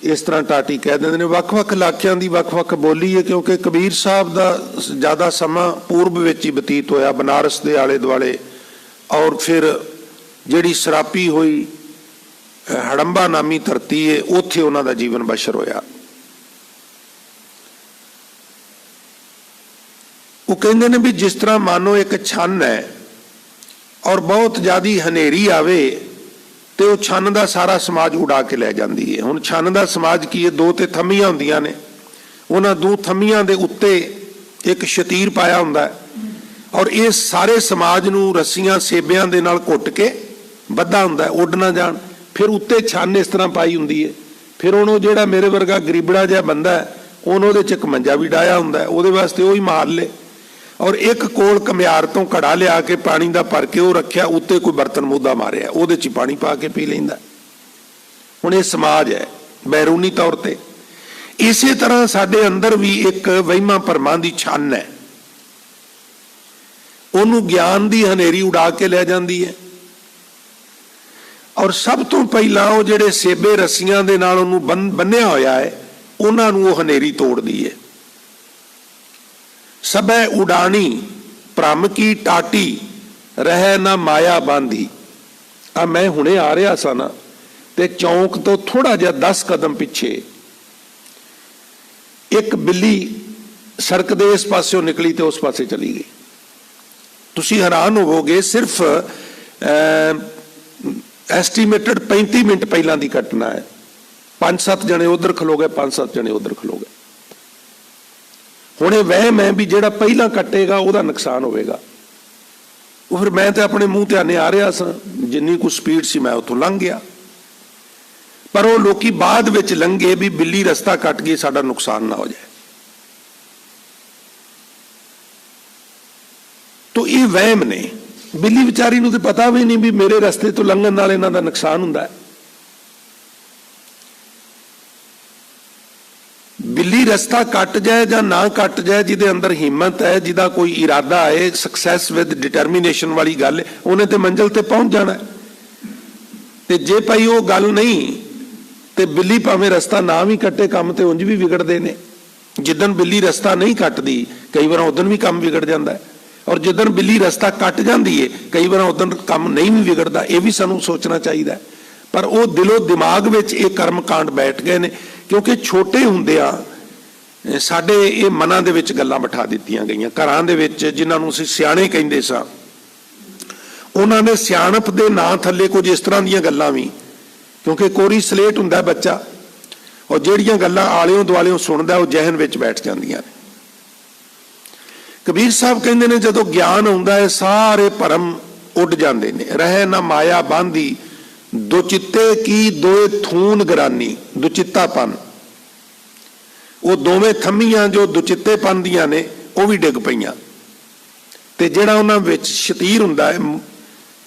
इस तरह टाटी कह देंगे ने। ਵੱਖ-ਵੱਖ इलाकों की ਵੱਖ-ਵੱਖ बोली है, क्योंकि कबीर साहब का ज़्यादा समा पूर्व विच ही बतीत होया, बनारस के आले दुआले। और फिर जिहड़ी सरापी हुई हड़ंबा नामी धरती है, उत्थे उन्हां दा जीवन बसर होया। वो कहते हैं भी जिस तरह मानो एक छन है और बहुत ज़्यादा हनेरी आवे तो वो छन का सारा समाज उड़ा के लै जाती है। हुण छन का समाज की है, दो तो थम्मियां होंदियां ने, उन्हां दो थम्मियां दे उत्ते एक शतीर पाया हुंदा है, और ये सारे समाज नूं रस्सियां सेबियां दे नाल घुट के बद्धा हुंदा है, उड़ ना जाण। फिर उत्ते छन इस तरह पाई हुंदी है, फिर हुण जिहड़ा मेरे वर्गा गरीबड़ा जिहा बंदा है ਉਹਨੂੰ ਉਹਦੇ 'ਚ ਇੱਕ ਮੰਜਾ ਵੀ ਡਾਇਆ ਹੁੰਦਾ, ਉਹਦੇ ਵਾਸਤੇ ਉਹ ਹੀ ਮਾਰ ਲੇ। ਔਰ ਇੱਕ ਕੋਲ ਘੁਮਿਆਰ ਤੋਂ ਘੜਾ ਲਿਆ ਕੇ ਪਾਣੀ ਦਾ ਭਰ ਕੇ ਉਹ ਰੱਖਿਆ, ਉੱਤੇ ਕੋਈ ਬਰਤਨ ਮੁੱਦਾ ਮਾਰਿਆ, ਉਹਦੇ 'ਚ ਪਾਣੀ ਪਾ ਕੇ ਪੀ ਲੈਂਦਾ। ਹੁਣ ਇਹ ਸਮਾਜ ਹੈ ਬੈਰੂਨੀ ਤੌਰ ਤੇ। ਇਸੇ ਤਰ੍ਹਾਂ ਸਾਡੇ ਅੰਦਰ ਵੀ ਇੱਕ ਵਹਿਮਾਂ ਭਰਮਾਂ ਦੀ ਛੰਨ ਹੈ, ਉਹਨੂੰ ਗਿਆਨ ਦੀ ਹਨੇਰੀ ਉਡਾ ਕੇ ਲੈ ਜਾਂਦੀ ਹੈ। ਔਰ ਸਭ ਤੋਂ ਪਹਿਲਾਂ ਉਹ ਜਿਹੜੇ ਸੇਬੇ ਰੱਸੀਆਂ ਦੇ ਨਾਲ ਉਹਨੂੰ ਬੰਨਿਆ ਹੋਇਆ ਹੈ, ਉਹਨਾਂ ਨੂੰ ਉਹ ਹਨੇਰੀ ਤੋੜਦੀ ਹੈ। ਸਭੈ ਉਡਾਣੀ ਭ੍ਰਮ ਕੀ ਟਾਟੀ ਰਹਿ ਨਾ ਮਾਇਆ ਬਾਂਧੀ। ਆ ਮੈਂ ਹੁਣੇ ਆ ਰਿਹਾ ਸਾਂ ਨਾ, ਤੇ ਚੌਂਕ ਤੋਂ ਥੋੜਾ ਜਿਹਾ 10 ਕਦਮ ਪਿੱਛੇ ਇੱਕ ਬਿੱਲੀ ਸੜਕ ਦੇ ਇਸ ਪਾਸਿਓਂ ਨਿਕਲੀ ਤੇ ਉਸ ਪਾਸੇ ਚਲੀ ਗਈ। ਤੁਸੀਂ ਹੈਰਾਨ ਹੋਵੋਗੇ, ਸਿਰਫ ਐਸਟੀਮੇਟਡ 35 ਮਿੰਟ ਪਹਿਲਾਂ ਦੀ ਘਟਨਾ ਹੈ। 5-7 ਜਣੇ ਉਧਰ ਖਲੋ ਗਏ, 5-7 ਜਣੇ ਉਧਰ ਖਲੋ ਗਏ। ਹੁਣ ਇਹ ਵਹਿਮ ਹੈ ਵੀ ਜਿਹੜਾ ਪਹਿਲਾਂ ਕੱਟੇਗਾ ਉਹਦਾ ਨੁਕਸਾਨ ਹੋਵੇਗਾ। ਉਹ ਫਿਰ ਮੈਂ ਤੇ ਆਪਣੇ ਮੂੰਹ ਤੇ ਆਨੇ ਆ ਰਿਹਾ ਸਾਂ, ਜਿੰਨੀ ਕੁ ਸਪੀਡ ਸੀ ਮੈਂ ਉੱਥੋਂ ਲੰਘ ਗਿਆ। ਪਰ ਉਹ ਲੋਕੀ ਬਾਅਦ ਵਿੱਚ ਲੰਘੇ ਵੀ ਬਿੱਲੀ ਰਸਤਾ ਕੱਟ ਗਈ, ਸਾਡਾ ਨੁਕਸਾਨ ਨਾ ਹੋ ਜਾਏ। ਤੋ ਇਹ ਵਹਿਮ ਨੇ। ਬਿੱਲੀ ਵਿਚਾਰੀ ਨੂੰ ਤੇ ਪਤਾ ਵੀ ਨਹੀਂ ਵੀ ਮੇਰੇ ਰਸਤੇ ਤੋਂ ਲੰਘਣ ਨਾਲ ਇਹਨਾਂ ਦਾ ਨੁਕਸਾਨ ਹੁੰਦਾ ਹੈ। ਬਿੱਲੀ ਰਸਤਾ ਕੱਟ ਜਾਏ ਜਾਂ ਨਾ ਕੱਟ ਜਾਏ, ਜਿਹਦੇ ਅੰਦਰ ਹਿੰਮਤ ਹੈ, ਜਿਹਦਾ ਕੋਈ ਇਰਾਦਾ ਹੈ, ਸਕਸੈਸ ਵਿਦ ਡਿਟਰਮੀਨੇਸ਼ਨ ਵਾਲੀ ਗੱਲ ਹੈ, ਉਹਨੇ ਤੇ ਮੰਜ਼ਿਲ ਤੇ ਪਹੁੰਚ ਜਾਣਾ। ਤੇ ਜੇ ਭਾਈ ਉਹ ਗੱਲ ਨਹੀਂ ਤੇ ਬਿੱਲੀ ਭਾਵੇਂ ਰਸਤਾ ਨਾ ਵੀ ਕੱਟੇ, ਕੰਮ ਤੇ ਉਂਝ ਵੀ ਵਿਗੜਦੇ ਨੇ। ਜਿੱਦਣ ਬਿੱਲੀ ਰਸਤਾ ਨਹੀਂ ਕੱਟਦੀ ਕਈ ਵਾਰ ਉਦਣ ਵੀ ਕੰਮ ਵਿਗੜ ਜਾਂਦਾ ਹੈ, ਔਰ ਜਿੱਦਣ ਬਿੱਲੀ ਰਸਤਾ ਕੱਟ ਜਾਂਦੀ ਹੈ ਕਈ ਵਾਰ ਉਦਣ ਕੰਮ ਨਹੀਂ ਵੀ ਵਿਗੜਦਾ। ਇਹ ਵੀ ਸਾਨੂੰ ਸੋਚਣਾ ਚਾਹੀਦਾ। ਪਰ ਉਹ ਦਿਲੋਂ ਦਿਮਾਗ ਵਿੱਚ ਇਹ ਕਰਮ ਕਾਂਡ ਬੈਠ ਗਏ ਨੇ, ਕਿਉਂਕਿ ਛੋਟੇ ਹੁੰਦਿਆਂ ਸਾਡੇ ਇਹ ਮਨਾਂ ਦੇ ਵਿੱਚ ਗੱਲਾਂ ਬਿਠਾ ਦਿੱਤੀਆਂ ਗਈਆਂ। ਘਰਾਂ ਦੇ ਵਿੱਚ ਜਿਨ੍ਹਾਂ ਨੂੰ ਅਸੀਂ ਸਿਆਣੇ ਕਹਿੰਦੇ ਸਾਂ, ਉਹਨਾਂ ਨੇ ਸਿਆਣਪ ਦੇ ਨਾਂ ਥੱਲੇ ਕੁਝ ਇਸ ਤਰ੍ਹਾਂ ਦੀਆਂ ਗੱਲਾਂ ਵੀ, ਕਿਉਂਕਿ ਕੋਰੀ ਸਲੇਟ ਹੁੰਦਾ ਬੱਚਾ, ਔਰ ਜਿਹੜੀਆਂ ਗੱਲਾਂ ਆਲਿਓਂ ਦੁਆਲਿਓਂ ਸੁਣਦਾ ਉਹ ਜ਼ਿਹਨ ਵਿੱਚ ਬੈਠ ਜਾਂਦੀਆਂ ਨੇ। ਕਬੀਰ ਸਾਹਿਬ ਕਹਿੰਦੇ ਨੇ ਜਦੋਂ ਗਿਆਨ ਆਉਂਦਾ ਹੈ ਸਾਰੇ ਭਰਮ ਉੱਡ ਜਾਂਦੇ ਨੇ। ਰਹਿ ਨਾ ਮਾਇਆ ਬਾਂਧੀ ਦੁਚਿੱਤੇ ਕੀ ਦੋਏ ਥੂਨ ਗਰਾਨੀ। ਦੁਚਿੱਤਾਪਨ, ਉਹ ਦੋਵੇਂ ਥੰਮੀਆਂ ਜੋ ਦੁਚਿੱਤੇਪਨ ਦੀਆਂ ਨੇ ਉਹ ਵੀ ਡਿੱਗ ਪਈਆਂ। ਤੇ ਜਿਹੜਾ ਉਹਨਾਂ ਵਿੱਚ ਸ਼ਤੀਰ ਹੁੰਦਾ ਹੈ,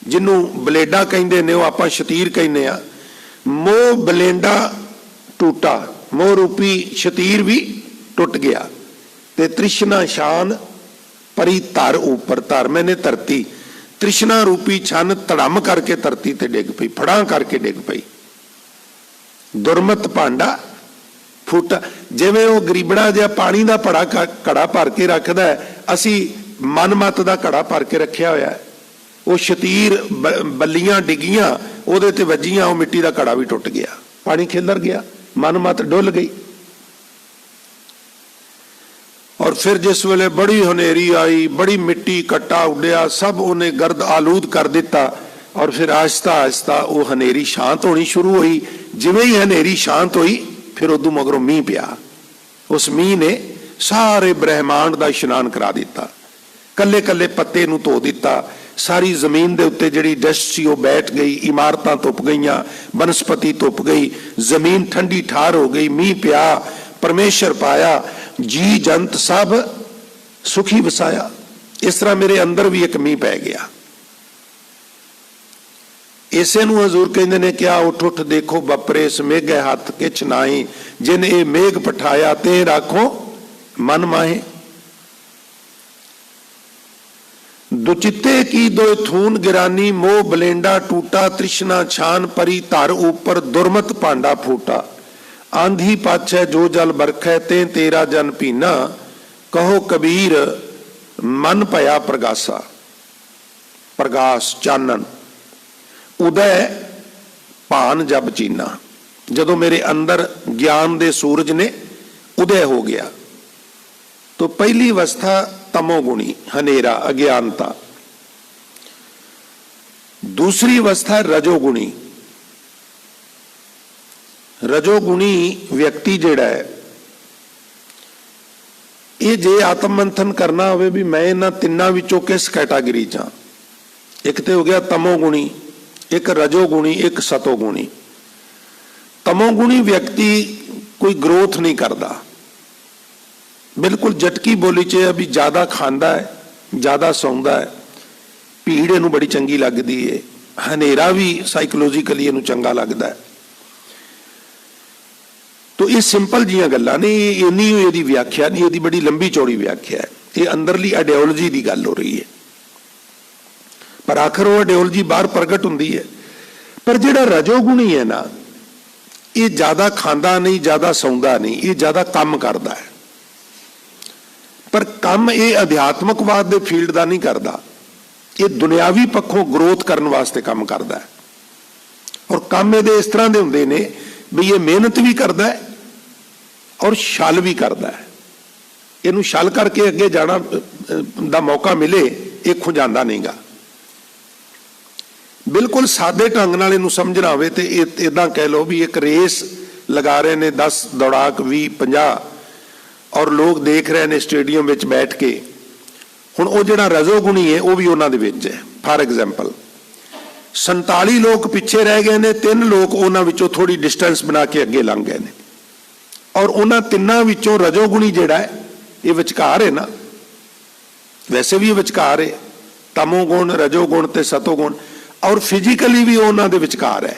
ਜਿਹਨੂੰ ਬਲੇਡਾ ਕਹਿੰਦੇ ਨੇ, ਉਹ ਆਪਾਂ ਸ਼ਤੀਰ ਕਹਿੰਦੇ ਆ। ਮੋਹ ਬਲੇਂਡਾ ਟੂਟਾ, ਮੋਹ ਰੂਪੀ ਸ਼ਤੀਰ ਵੀ ਟੁੱਟ ਗਿਆ। ਤੇ ਤ੍ਰਿਸ਼ਨਾ ਸ਼ਾਨ ਪਰੀ ਧਰ ਉੱਪਰ, ਧਰ ਮੈਨੇ ਧਰਤੀ, ਤ੍ਰਿਸ਼ਨਾ ਰੂਪੀ ਛੰਨ ਧੜਮ ਕਰਕੇ ਧਰਤੀ ਤੇ ਡਿੱਗ ਪਈ, ਫੜਾਂ ਕਰਕੇ ਡਿੱਗ ਪਈ। ਦੁਰਮਤ ਭਾਂਡਾ ਫੁੱਟਾ, ਜਿਵੇਂ ਉਹ ਗਰੀਬੜਾ ਜਿਹਾ ਪਾਣੀ ਦਾ ਘੜਾ ਭਰ ਕੇ ਰੱਖਦਾ ਹੈ, ਅਸੀਂ ਮਨਮਤ ਦਾ ਘੜਾ ਭਰ ਕੇ ਰੱਖਿਆ ਹੋਇਆ ਹੈ। ਉਹ ਸ਼ਤੀਰ ਬੱਲੀਆਂ ਡਿੱਗੀਆਂ, ਉਹਦੇ ਤੇ ਵੱਜੀਆਂ, ਉਹ ਮਿੱਟੀ ਦਾ ਘੜਾ ਵੀ ਟੁੱਟ ਗਿਆ, ਪਾਣੀ ਖਿਲਰ ਗਿਆ, ਮਨਮਤ ਡੁੱਲ ਗਈ। ਔਰ ਫਿਰ ਜਿਸ ਵੇਲੇ ਬੜੀ ਹਨੇਰੀ ਆਈ, ਬੜੀ ਮਿੱਟੀ ਕੱਟਾ ਉੱਡਿਆ, ਸਭ ਉਹਨੇ ਗਰਦ ਆਲੂਦ ਕਰ ਦਿੱਤਾ। ਔਰ ਫਿਰ ਆਹਿਸਤਾ ਆਹਿਸਤਾ ਉਹ ਹਨੇਰੀ ਸ਼ਾਂਤ ਹੋਣੀ ਸ਼ੁਰੂ ਹੋਈ। ਜਿਵੇਂ ਹੀ ਹਨੇਰੀ ਸ਼ਾਂਤ ਹੋਈ, ਫਿਰ ਉਦੋਂ ਮਗਰੋਂ ਮੀਂਹ ਪਿਆ। ਉਸ ਮੀਂਹ ਨੇ ਸਾਰੇ ਬ੍ਰਹਿਮੰਡ ਦਾ ਇਸ਼ਨਾਨ ਕਰਾ ਦਿੱਤਾ, ਕੱਲੇ ਕੱਲੇ ਪੱਤੇ ਨੂੰ ਧੋ ਦਿੱਤਾ। ਸਾਰੀ ਜ਼ਮੀਨ ਦੇ ਉੱਤੇ ਜਿਹੜੀ ਡਸਟ ਸੀ ਉਹ ਬੈਠ ਗਈ, ਇਮਾਰਤਾਂ ਧੁੱਪ ਗਈਆਂ, ਬਨਸਪਤੀ ਧੁੱਪ ਗਈ, ਜ਼ਮੀਨ ਠੰਡੀ ਠਾਰ ਹੋ ਗਈ। ਮੀਂਹ ਪਿਆ, ਪਰਮੇਸ਼ਰ ਪਾਇਆ, ਜੀ ਜੰਤ ਸਭ ਸੁਖੀ ਵਸਾਇਆ। ਇਸ ਤਰ੍ਹਾਂ ਮੇਰੇ ਅੰਦਰ ਵੀ ਇੱਕ ਮੀਂਹ ਪੈ ਗਿਆ। ਇਸੇ ਨੂੰ ਹਜ਼ੂਰ ਕਹਿੰਦੇ ਨੇ ਕਿਆ ਉੱਠ ਉੱਠ ਦੇਖੋ ਬਪਰੇ ਸਮੇਘੇ ਹੱਥ ਕਿਛ ਨਾਹੀ, ਜਿਨ ਇਹ ਮੇਘ ਪਠਾਇਆ ਤੇ ਰਾਖੋ ਮਨ ਮਾਹੇ। ਦੁਚਿੱਤੇ ਕੀ ਦੋਏ ਥੂਨ ਗਿਰਾਨੀ, ਮੋਹ ਬਲੇਂਡਾ ਟੂਟਾ, ਤ੍ਰਿਸ਼ਨਾ ਛਾਨ ਪਰੀ ਧਰ ਉੱਪਰ, ਦੁਰਮਤ ਭਾਂਡਾ ਫੂਟਾ। ਆਂधी पाछै जो जल बरखै, ते तेरा जन पीना, कहो कबीर मन भया प्रगासा। प्रगास चानन, उदय भान जब चीना, जदों मेरे अंदर ज्ञान दे सूरज ने उदय हो गया। तो पहली अवस्था तमोगुणी, हनेरा, अज्ञानता। दूसरी अवस्था रजोगुणी। रजोगुणी व्यक्ति जिहड़ा है, ये जे आत्म मंथन करना होवे भी मैं इन्हां तिन्नां विचों किस कैटागरी च हां। एक तो हो गया तमोगुणी, एक रजोगुणी, एक सतोगुणी। तमोगुणी व्यक्ति कोई ग्रोथ नहीं करता, बिल्कुल झटकी बोली च है भी ज़्यादा खांदा है, ज़्यादा सौंदा है, भीड़ इनू बड़ी चंगी लगती है, हनेरा भी साइकोलॉजिकली इनू चंगा लगता है। तो ये सिंपल जियां गल्लां ने, इन्नी इहदी व्याख्या नहीं, इहदी बड़ी लंबी चौड़ी व्याख्या है। ये अंदरली आइडियोलॉजी की गल हो रही है, पर आखिर वो आइडियोलॉजी बाहर प्रगट होंदी है। पर जिहड़ा रजोगुणी है ना, ये ज्यादा खांदा नहीं, ज्यादा सौंदा नहीं, ये ज्यादा काम करता है। पर काम ये अध्यात्मकवाद के फील्ड का नहीं करता, ये दुनियावी पक्षों ग्रोथ करने वास्ते काम करता है। और काम ये इस तरह के होंगे ने भी ये मेहनत भी करता है और छल भी करता है। इनू छल करके अगे जाना दा मौका मिले, ये खुजांदा नहीं गा। बिल्कुल सादे ढंग नाल इनू समझना होवे ते इदां कह लो भी एक रेस लगा रहे ने, 10 दौड़ाक 20 50 और लोग देख रहे हैं स्टेडियम में बैठ के। हुण वो जिहड़ा रजोगुणी है वो भी उन्हां दे विच है। फॉर एग्जाम्पल 47 लोग पिछे रह गए ने, 3 लोग उन्हां विचों थोड़ी डिस्टेंस बना के अगे लंघ गए ने, और उन्हां तिन्नां विचों रजोगुणी जिहड़ा है ये विचकार है ना, वैसे भी ये विचकार है, तमोगुण रजोगुण ते सतोगुण, और फिजिकली भी उन्हां दे विचकार है।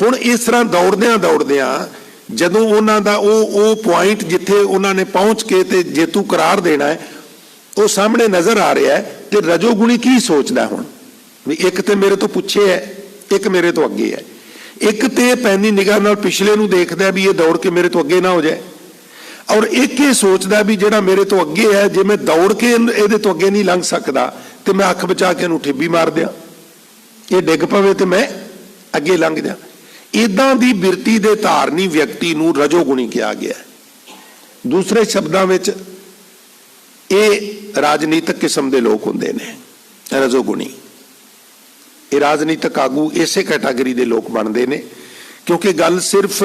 हुण इस तरह दौड़दियां दौड़दियां जदों उन्हां दा वो पॉइंट जिथे उन्हां ने पहुंच के ते जेतू करार देना है वो सामने नजर आ रहा है, कि रजोगुणी की सोचदा हुण भी एक तो मेरे तो पुछे है, एक मेरे तो अगे है, एक तो पैनी निगाह नाल पिछले नूं देखदा भी ये दौड़ के मेरे तो अगे ना हो जाए, और एक ये सोचदा भी जिहड़ा मेरे तो अगे है जे मैं दौड़ के इहदे तो अगे नहीं लंघ सकदा तो मैं अख बचा के इहनूं ठिब्बी मार दियां, ये डिग पवे तो मैं अगे लंघ जा। इदां दी बिरती दे धारनी व्यक्ति नूं रजोगुणी कहा गया है। दूसरे शब्दां विच ये राजनीतिक किस्म के लोग होंदे ने रजोगुणी, ये राजनीतिक आगू इसे कैटागरी के लोग बनते हैं, क्योंकि गल सिर्फ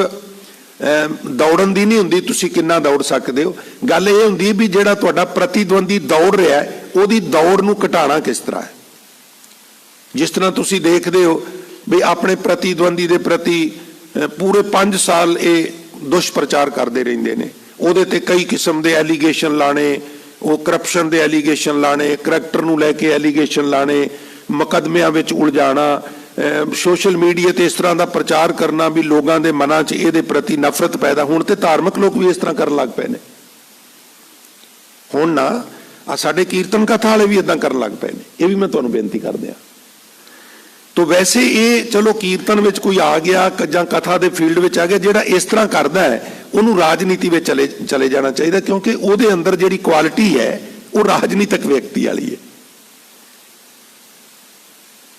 दौड़न की नहीं होंदी तुसीं किन्ना दौड़ सकते हो, गल ये होंदी भी जिहड़ा तुहाडा प्रतिद्वंदी दौड़ रहा है उहदी दौड़ नूं घटाना किस तरह है। जिस तरह तुसीं देखदे हो भी अपने प्रतिद्वंदी के प्रति पूरे 5 साल ये दुष्प्रचार करते रहिंदे ने, उहदे ते कई किस्म के एलीगेशन लाने, वो करप्शन के एलीगेशन लाने, करैक्टर नूं लैके एलीगेशन लाने, मुकदमियां विच उलझाना, सोशल मीडिया ते इस तरह का प्रचार करना भी लोगों के मनां च इहदे प्रति नफरत पैदा। हुण ते धार्मिक लोग भी इस तरह करन लग पे ने, हुण ना आ साडे कीर्तन कथा वाले भी इदां करन लग पे ने, ये भी मैं तुहानूं बेनती कर दियां। तो वैसे ये चलो कीर्तन में कोई आ गया जां कथा के फील्ड में आ गया, जिहड़ा इस तरह करता है उन्होंने राजनीति में चले जाना चाहिए, क्योंकि उहदे अंदर जिहड़ी क्वालिटी है वो राजनीतिक व्यक्ति वाली है।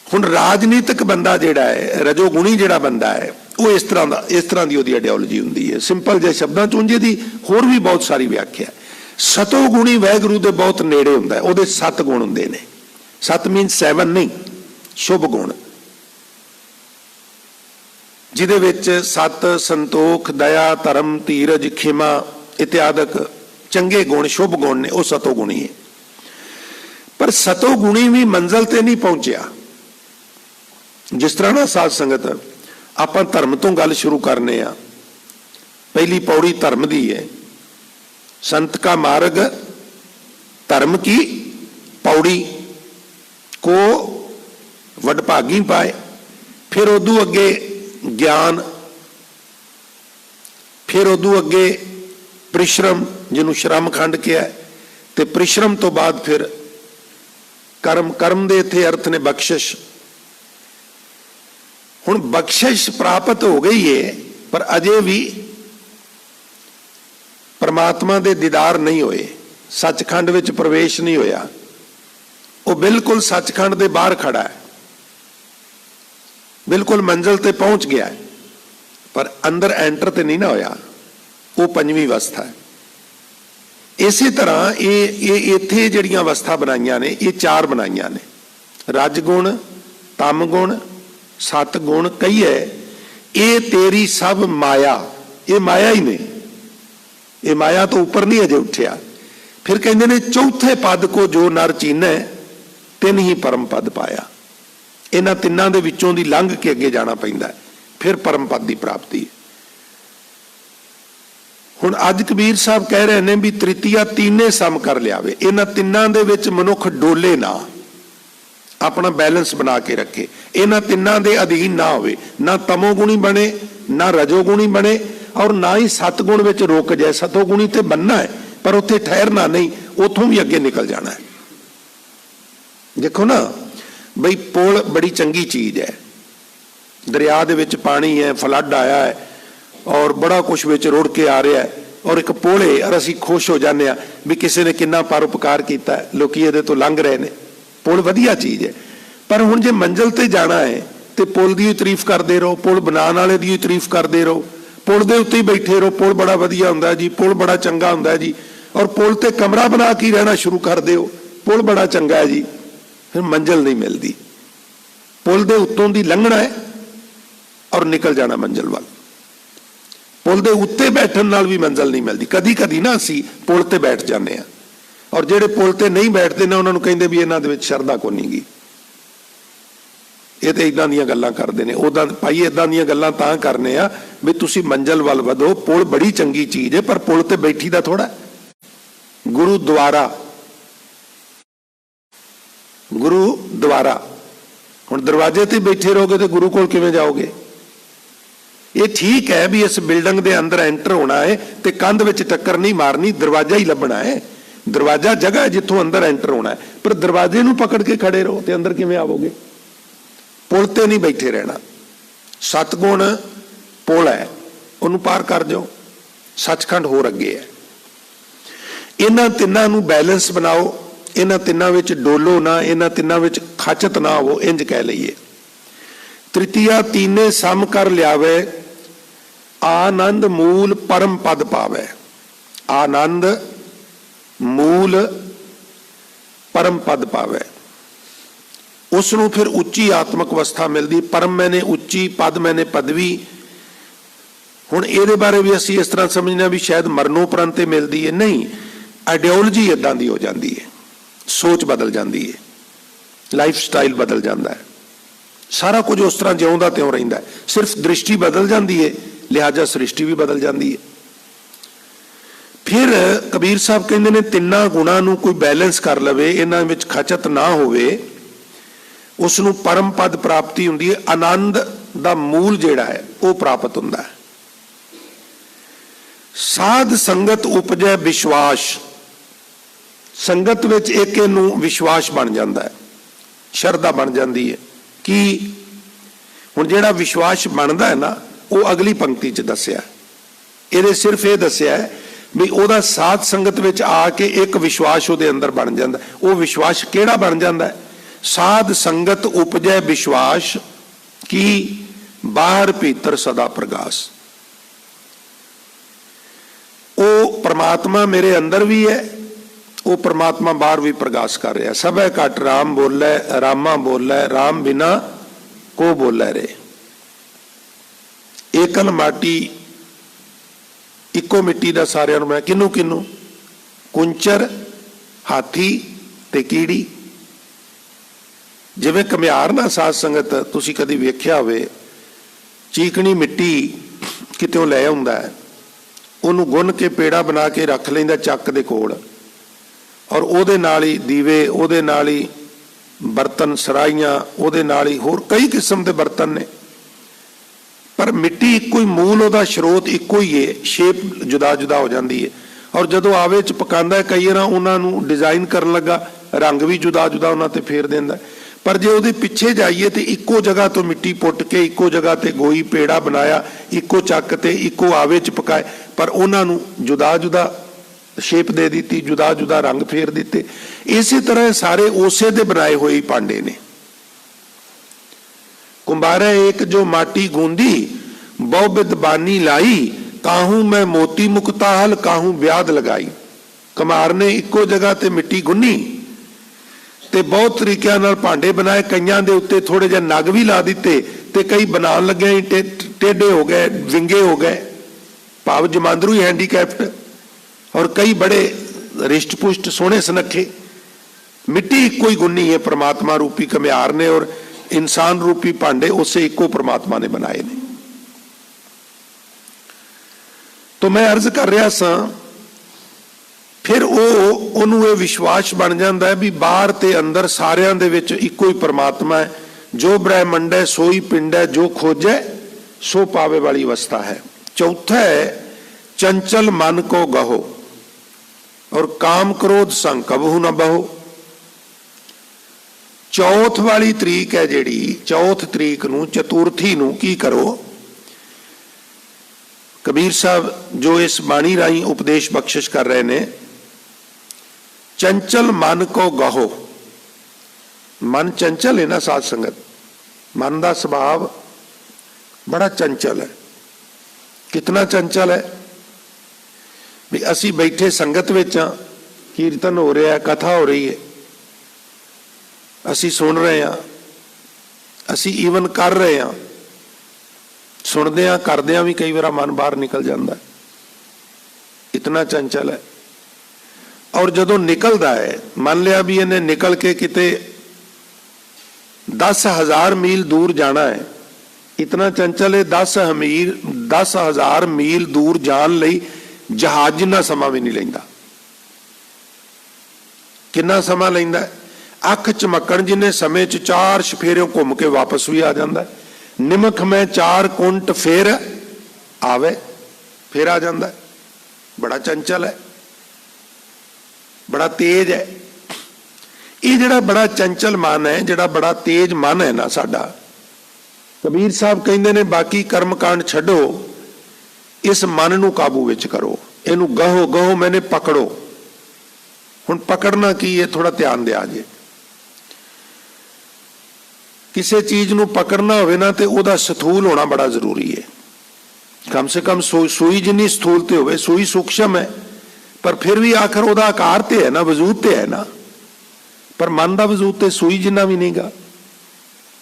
हुण राजनीतिक बंदा जिहड़ा है, रजोगुणी जिहड़ा बंदा है, वो इस तरह की उहदी आइडियोलॉजी हुंदी है। सिंपल जे शब्दां च उंज दी होर भी बहुत सारी व्याख्या है। सतोगुणी वैगुरू दे बहुत नेड़े हुंदा है, उहदे 7 गुण हुंदे ने। 7 मीन 7 नहीं, शुभ गुण, जिहदे विच सत, संतोख, दया, धर्म, धीरज, खिमा इत्यादक चंगे गुण शुभ गुण ने, वो सतोगुणी है। पर सतोगुणी भी मंजिल ते नहीं पहुंचया। जिस तरह ना साध संगत आपां धर्म तो गल शुरू करने आ, पहली पौड़ी धर्म दी है, संत का मार्ग धर्म की पौड़ी को वडभागी पाए, फिर उदू अगे ज्ञान, फिर उदू अगे परिश्रम जिन्हों श्रम खंड किया है, ते परिश्रम तो बाद फिर कर्म, कर्म दे इत्थे अर्थ ने बख्शिश। हुण बख्शिश प्राप्त हो गई है पर अजे भी परमात्मा दे दीदार नहीं होए, सचखंड विच प्रवेश नहीं होया, वो बिल्कुल सचखंड दे बाहर खड़ा है, बिल्कुल मंजिल ते पहुंच गया है पर अंदर एंटर ते नहीं ना होया, वो 5वीं अवस्था है। इसी तरह ये इत्थे जिहड़ियां अवस्था बनाईयां ने, ये 4 बनाईयां ने, रजगुण, तमगुण, सतगुण कही है, ये तेरी सब माया, ये माया ही ने, ये माया तो ऊपर नहीं अजे उठिया। फिर कहते ने चौथे पद को जो नर चीने तिन ही परम पद पाया। इन्हां तिन्नां दे विचों दी लंघ के अगे जाना पैंदा है, फिर परम पद की प्राप्ति। हुण अज कबीर साहब कह रहे हैं भी तृतीया तीने सम कर लियावे, इन्हां तिन्नां दे विच मनुख डोले ना, अपना बैलेंस बना के रखे, इन्हां तिन्नां दे अधीन ना होवे, ना तमोगुणी बने ना रजोगुणी बने और ना ही सतगुण विच रुक जाए। सतोगुणी ते बनना है पर उत्थे ठहरना नहीं, उथों भी अगे निकल जाना है। देखो ना बई पुल बड़ी चंगी चीज है, दरिया दे विच पानी है, फ्लड आया है और बड़ा कुछ विच रुड़ के आ रहा है और एक पुल है और असीं खुश हो जाने भी किसी ने कितना परोपकार किया है, लोग ये तो लंघ रहे हैं। पुल वधिया चीज है पर हुण जे मंजिल ते जाना है तो पुल की तारीफ करते रहो, पुल बनाने वाले की तारीफ करते रहो, पुल के उत्ते ही बैठे रहो, पुल बड़ा वधिया हुंदा जी, पुल बड़ा चंगा हुंदा जी, और पुल ते कमरा बना के रहना शुरू कर दो, पुल बड़ा चंगा है जी, फिर मंजिल नहीं मिलती। पुल के उत्तों की लंघना है और निकल जाना मंजिल वाल। पुल के उत्ते बैठन नाल भी मंजिल नहीं मिलती। कदी कदी ना असीं पुल ते बैठ जाते हैं और जेडे पुल ते नहीं बैठते ना उन्होंने कहिंदे भी इन्हां दे विच शरधा कोई नहीं गी, ये तो इदां दीयां गल्लां करदे ने। उदां भाई इदां दीयां गल्लां तां करने आ भी तुसीं मंजिल वल वधो। पुल बड़ी चंगी चीज है पर पुल ते बैठी दा थोड़ा। गुरुद्वारा हुण दरवाजे ते बैठे रहोगे तो गुरु कोल किवें जाओगे? ये ठीक है भी इस बिल्डिंग के अंदर एंटर होना है तो कंध विच टक्कर नहीं मारनी, दरवाजा ही लभना है। दरवाजा जगह है जिथों अंदर एंटर होना है, पर दरवाजे नूं पकड़ के खड़े रहो तो अंदर किवें आवोगे? पुल ते नहीं बैठे रहना। सतगुण पुल है, उन्होंने पार कर जाओ, सचखंड होर अगे है। इन्हां तिन्नां नूं बैलेंस बनाओ, इन्हां तिन्नां विच डोलो ना, इन्हां तिन्नां विच खाचत ना हो, इंज कह लईए। तृतीया तीने सम कर लियावे, आनंद मूल परम पद पावे। आनंद मूल परम पद पावे, उसनों फिर उच्ची आत्मक अवस्था मिलती। परम मैंने उच्ची, पद मैंने पदवी। हुण इहदे बारे भी असीं इस तरह समझना भी शायद मरणोपरंत मिलती है, नहीं। आइडियोलॉजी इदां दी हो जाती है, सोच बदल जाती है, लाइफ स्टाइल बदल जाता है, सारा कुछ उस तरह जिउंदा त्यों रहिंदा है। सिर्फ दृष्टि बदल जाती है, लिहाजा सृष्टि भी बदल जाती है। फिर कबीर साहब कहते ने तिन्ना गुणां नूं कोई बैलेंस कर लवे, इन्हां विच खचत ना होवे, उसनूं परम पद प्राप्ति हुंदी है। आनंद दा मूल जिहड़ा है वह प्राप्त हुंदा है। साध संगत उपजै विश्वास, संगत विच एक नूं विश्वास बन जाता है, शरधा बन जाती है। कि हुण जिहड़ा विश्वास बनता है ना, वो अगली पंक्ति च दस्सिया। इहदे सिर्फ ये दस्सिया है भी ओहदा साध संगत विच आके एक विश्वास उहदे अंदर बन जाता है। वो विश्वास किहड़ा बन जाता है? साध संगत उपजै विश्वास की बाहर भीतर सदा प्रकाश। वो परमात्मा मेरे अंदर भी है, वो परमात्मा बाहर भी प्रकाश कर रहा है। सब है घट राम बोलै, रामा बोलै, राम बिना को बोलै रे। एकल माटी इको मिट्टी का सारिਆਂ ਨੂੰ मैं किनू किनू कुंचर हाथी ते कीड़ी। जिवें घमियार ना साध संगत तुसीं कदी वेख्या होवे, चीकनी मिट्टी कितों लै आउंदा है, उहनूं गुन के पेड़ा बना के रख लैंदा ਚੱਕ ਦੇ ਕੋਲ, और ਉਹਦੇ नाल ही दीवे, ਉਹਦੇ नाल ही बर्तन सराइयां, ਉਹਦੇ नाल ही होर कई किस्म के बर्तन ने। पर मिट्टी इको ही, मूल ਉਹਦਾ स्रोत इको ही है, शेप जुदा जुदा हो जाती है। और जदों आवे च पकांदा है, कई बार उन्होंने डिजाइन करन लगा रंग भी जुदा जुदा उन्हां ते फेर दिंदा। पर जे ਉਹਦੇ पिछे जाइए तो इको जगह तो मिट्टी पुट के इको जगह ते गोई पेड़ा बनाया, इको ਚੱਕ ते इको आवे च पकाए, पर उन्होंने जुदा जुदा शेप दे दी, जुदा जुदा रंग फेर दिते। इसी तरह सारे उसे दे बनाए हुए भांडे ने। कुंभारा एक जो माटी गूंदी, बहु विद्वानी लाई, काहू मैं मोती मुक्ताहल, काहू ब्याद लगाई। कुम्हार ने इको जगह ते मिट्टी गुन्नी ते बहुत तरीकों नाल भांडे बनाए, कईयां दे उत्ते थोड़े जिहे नग भी ला दिते ते कई बनाउण लगे ही टेढ़े हो गए, विंगे हो गए, भाव जमांदरू ही हैंडीकैप्ट, और कई बड़े रिष्ट पुष्ट सोहने सुनखे। मिट्टी इको ही गुन्नी है परमात्मा रूपी घमियार ने, और इंसान रूपी भांडे उसे इको परमात्मा ने बनाए ने। तो मैं अर्ज कर रहा सा, फिर ਉਹਨੂੰ ਇਹ ਵਿਸ਼ਵਾਸ ਬਣ ਜਾਂਦਾ ਹੈ ਵੀ ਬਾਹਰ ਤੇ ਅੰਦਰ ਸਾਰਿਆਂ ਦੇ ਵਿੱਚ ਇੱਕੋ ਹੀ परमात्मा है। जो ब्रह्मंड है सोई पिंड है, जो खोजे सो पावे वाली अवस्था है। चौथा है चंचल मन को गहो और काम क्रोध संग कबहू न बहो। चौथ वाली तरीक है जिहड़ी, चौथ तरीक नूं चतुर्थी नूं की करो। कबीर साहब जो इस बाणी राही उपदेश बख्शिश कर रहे ने, चंचल मन को गहो। मन चंचल है ना साध संगत, मन का स्वभाव बड़ा चंचल है। कितना चंचल है भी असी बैठे संगत विच हां, कीर्तन हो रहा है, कथा हो रही है, असी सुन रहे हैं, असी ईवन कर रहे हैं, सुनदे करदे भी कई बार मन बाहर निकल जाता है। इतना चंचल है। और जदों निकलता है, मान लिया भी इन्हें निकल के किते 10,000 मील दूर जाना है, इतना चंचल है 10,000 मील दूर जान लई जहाज जिन्ना समा भी नहीं लैंदा। कितना समा लैंदा है? अख चमकण जिन्ने समय च 4 छफेरों घूम के वापस भी आ जाता है। निमख में 4 कुंट फेर आवे, फिर आ जाता है। बड़ा चंचल है, बड़ा तेज है। ये जिहड़ा बड़ा चंचल मन है, जिहड़ा बड़ा तेज मन है ना साडा, कबीर साहब कहंदे ने बाकी कर्म कांड छड्डो, इस मन नूं काबू विच करो, इहनूं गहो गहो मैंने पकड़ो। हुण पकड़ना की है, थोड़ा ध्यान दिया जे। किसी चीज नूं पकड़ना होवे ना ते उहदा स्थूल होना बड़ा जरूरी है। कम से कम सूई जिन्नी स्थूल ते होवे, सूई सूक्ष्म है पर फिर भी आखिर उहदा आकार ते है ना, वजूद ते है ना। पर मन का वजूद ते सूई जिन्ना भी नहीं गा,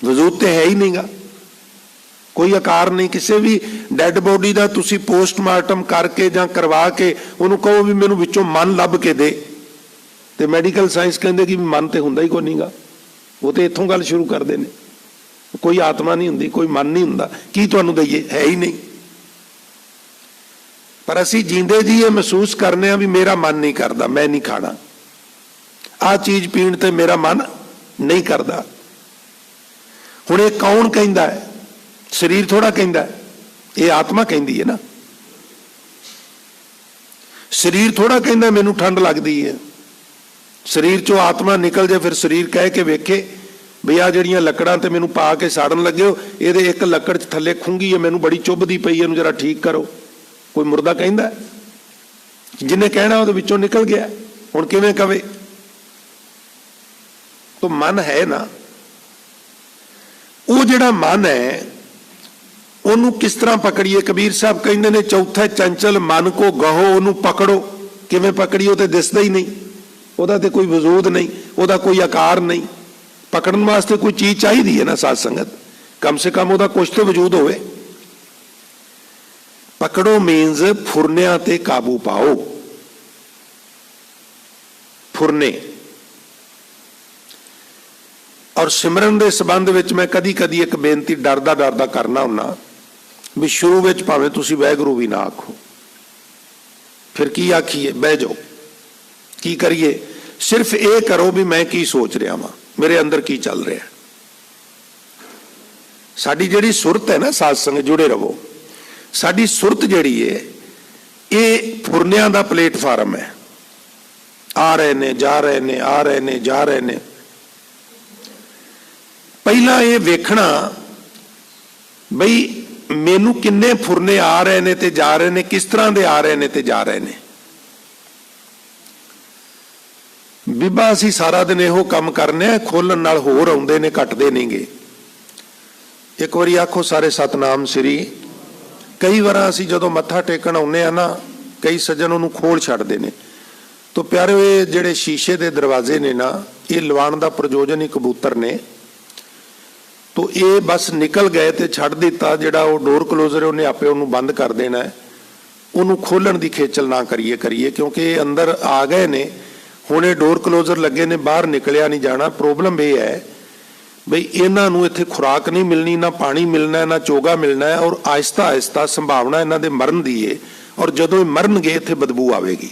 वजूद ते है ही नहीं गा, कोई आकार नहीं। किसी भी डैड बॉडी का तुसी पोस्टमार्टम करके जां करवा के उन्होंने कहो भी मैनूं विचों मन लभ के दे, ते मैडिकल साइंस कहंदे कि मन ते हुंदा ही कोई नहीं गा। वो तो इत्थों गल शुरू करते हैं, कोई आत्मा नहीं हुंदी, कोई मन नहीं हुंदा, की तुहानूं दईए, है ही नहीं। पर असी जींदे जी ये महसूस करने भी मेरा मन नहीं करता, मैं नहीं खाना, आ चीज पीण ते मेरा मन नहीं करता। हुण ये कौन कहंदा है? शरीर थोड़ा कहंदा है, ये आत्मा कहंदी है ना। शरीर थोड़ा कहंदा मैनूं ठंड लगदी है। शरीर चो आत्मा निकल जाए, फिर शरीर कह के वेखे भी आ जिहड़ियां लकड़ां ते मैनूं पा के साड़न लगे हो, इहदे एक लकड़ च थल्ले खुंगी है, मैनूं बड़ी चुभदी पई, इहनूं जरा ठीक करो। कोई मुर्दा कहंदा है? जिन्हें कहना उहदे विचों निकल गया, हुण किवें कवे? तो मन है ना, वो जिहड़ा मन है ਉਹਨੂੰ किस तरह पकड़िए? कबीर साहब कहते ने चौथा चंचल मन को गहो, ਉਹਨੂੰ पकड़ो। किवें पकड़िए? ਉਹ ਤੇ दिसदा ही नहीं, ਉਹਦਾ ਤੇ कोई वजूद नहीं, ਉਹਦਾ कोई आकार नहीं। पकड़न वास्ते कोई चीज चाहिए है ना साध संगत, कम से कम ਉਹਦਾ कुछ तो वजूद होवे। पकड़ो मीन्स फुरनियां ते काबू पाओ। फुरने और सिमरन के संबंध में मैं कदी कदी एक बेनती डरदा डरदा करना हुन्ना भी शुरू में भावें तुसी वाहिगुरू भी ना आखो, फिर की आखीए? बह जाओ, की करिए? सिर्फ ये करो भी मैं की सोच रहा वां, मेरे अंदर की चल रहा है। साडी जिहड़ी सुरत है ना, साध संग जुड़े रहो। साडी सुरत जिहड़ी है ये फुरनियां दा प्लेटफार्म है। आ रहे ने, जा रहे ने, आ रहे ने, जा रहे ने। पहला ये वेखना बई मैनू किन्ने फुरने आ रहे ने ते जा रहे ने, किस तरह दे आ रहे ने ते जा रहे ने। बीबा असी सारा दिन इहो काम करने, खोलन नाल होर आउंदे ने, घटदे नहींगे। एक बारी आखो सारे सतनाम श्री। कई बार असी जदों मत्था टेकण आउंदे आ ना, कई सज्जन उहनूं खोल छड्डदे ने। तो प्यारे ये जिहड़े शीशे दे दरवाजे ने ना, ये लवाण दा प्रयोजन ही कबूतर ने। तो ये बस निकल गए तो छड़ दिता, जिहड़ा वो डोर क्लोजर है उन्हें आपे उन्होंने बंद कर देना है। उन्होंने खोलन की खेचल ना करिए क्योंकि अंदर आ गए ने, हुणे डोर क्लोजर लगे ने, बाहर निकलिया नहीं जाना। प्रॉब्लम ये है बई इन्हों इत्थे खुराक नहीं मिलनी, ना पानी मिलना है, ना चोगा मिलना है, और आहिस्ता आहिस्ता संभावना इन्हों के मरण की है और जदों ये मरनगे इत्थे बदबू आवेगी।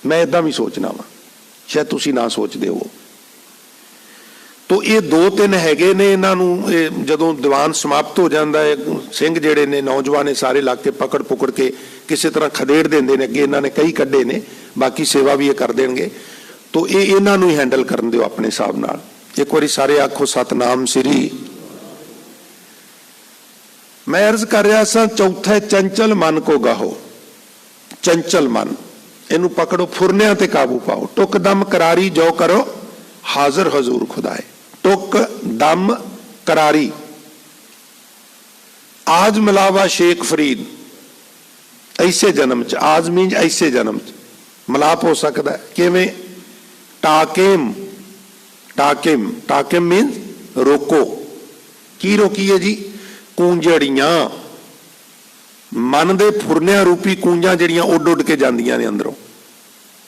मैं इदां भी सोचना वा, शायद तुसीं ना सोचदे हो। तो ये दो तीन हैगे ने, इन्हां नूं जदों दीवान समाप्त हो जाता है, सिंह जिहड़े ने नौजवान ने सारे ला के पकड़ पुकड़ के किसी तरह खदेड़ देंदे ने। अगे इन्हां ने कई कड्ढे ने, बाकी सेवा भी ये कर देणगे। तो ये इन्हां नूं ही हैंडल करन दिओ अपने हिसाब नाल। एक बारी सारे आखो सतनाम श्री। मैं अर्ज कर रहा सा, चौथा चंचल मन को गाहो। चंचल मन इनू पकड़ो, फुरनियां ते काबू पाओ। टुक दम करारी जो करो हाजिर हजूर खुदाए। टुक दम करारी। आज मिलावा शेख फरीद, ऐसे जन्म च, आज मीन ऐसे जन्म च मिलाप हो सकता है। किवें? टाकिम, टाकिम, टाकिम मीन रोको। की रोकीए जी? कूंजड़ियां, मन दे फुरनियां रूपी कूंजां जड़ियां उड उड के जांदियां ने अंदरों।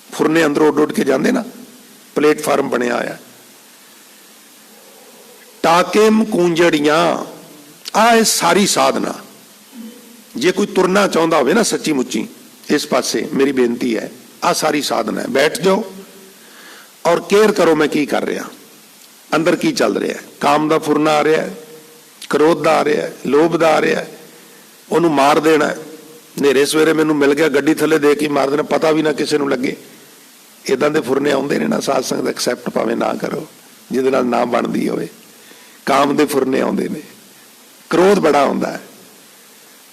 फुरने अंदरों उड उड के जांदे ना, प्लेटफार्म बनया आया। टाकिम कूंजड़ियां, आ सारी साधना। जे कोई तुरना चाहता हो ना सच्ची मुच्ची इस पासे, मेरी बेनती है, आ सारी साधना है। बैठ जाओ और केयर करो मैं की कर रहा, अंदर की चल रहा है। काम का फुरना आ रहा है, क्रोध का आ रहा है, लोभ का आ रहा है, उन्होंने मार देना है। नेरे सवेरे मैनू मिल गया, गड्डी थले दे के मार देना, पता भी ना किसी को लगे। इदां दे फुरने आउंदे ने ना, साध संगत एक्सैप्ट भावें ना करो, जिहदे नाल ना बनदी होवे। काम दे फुरने आउंदे ने, क्रोध बड़ा आउंदा है,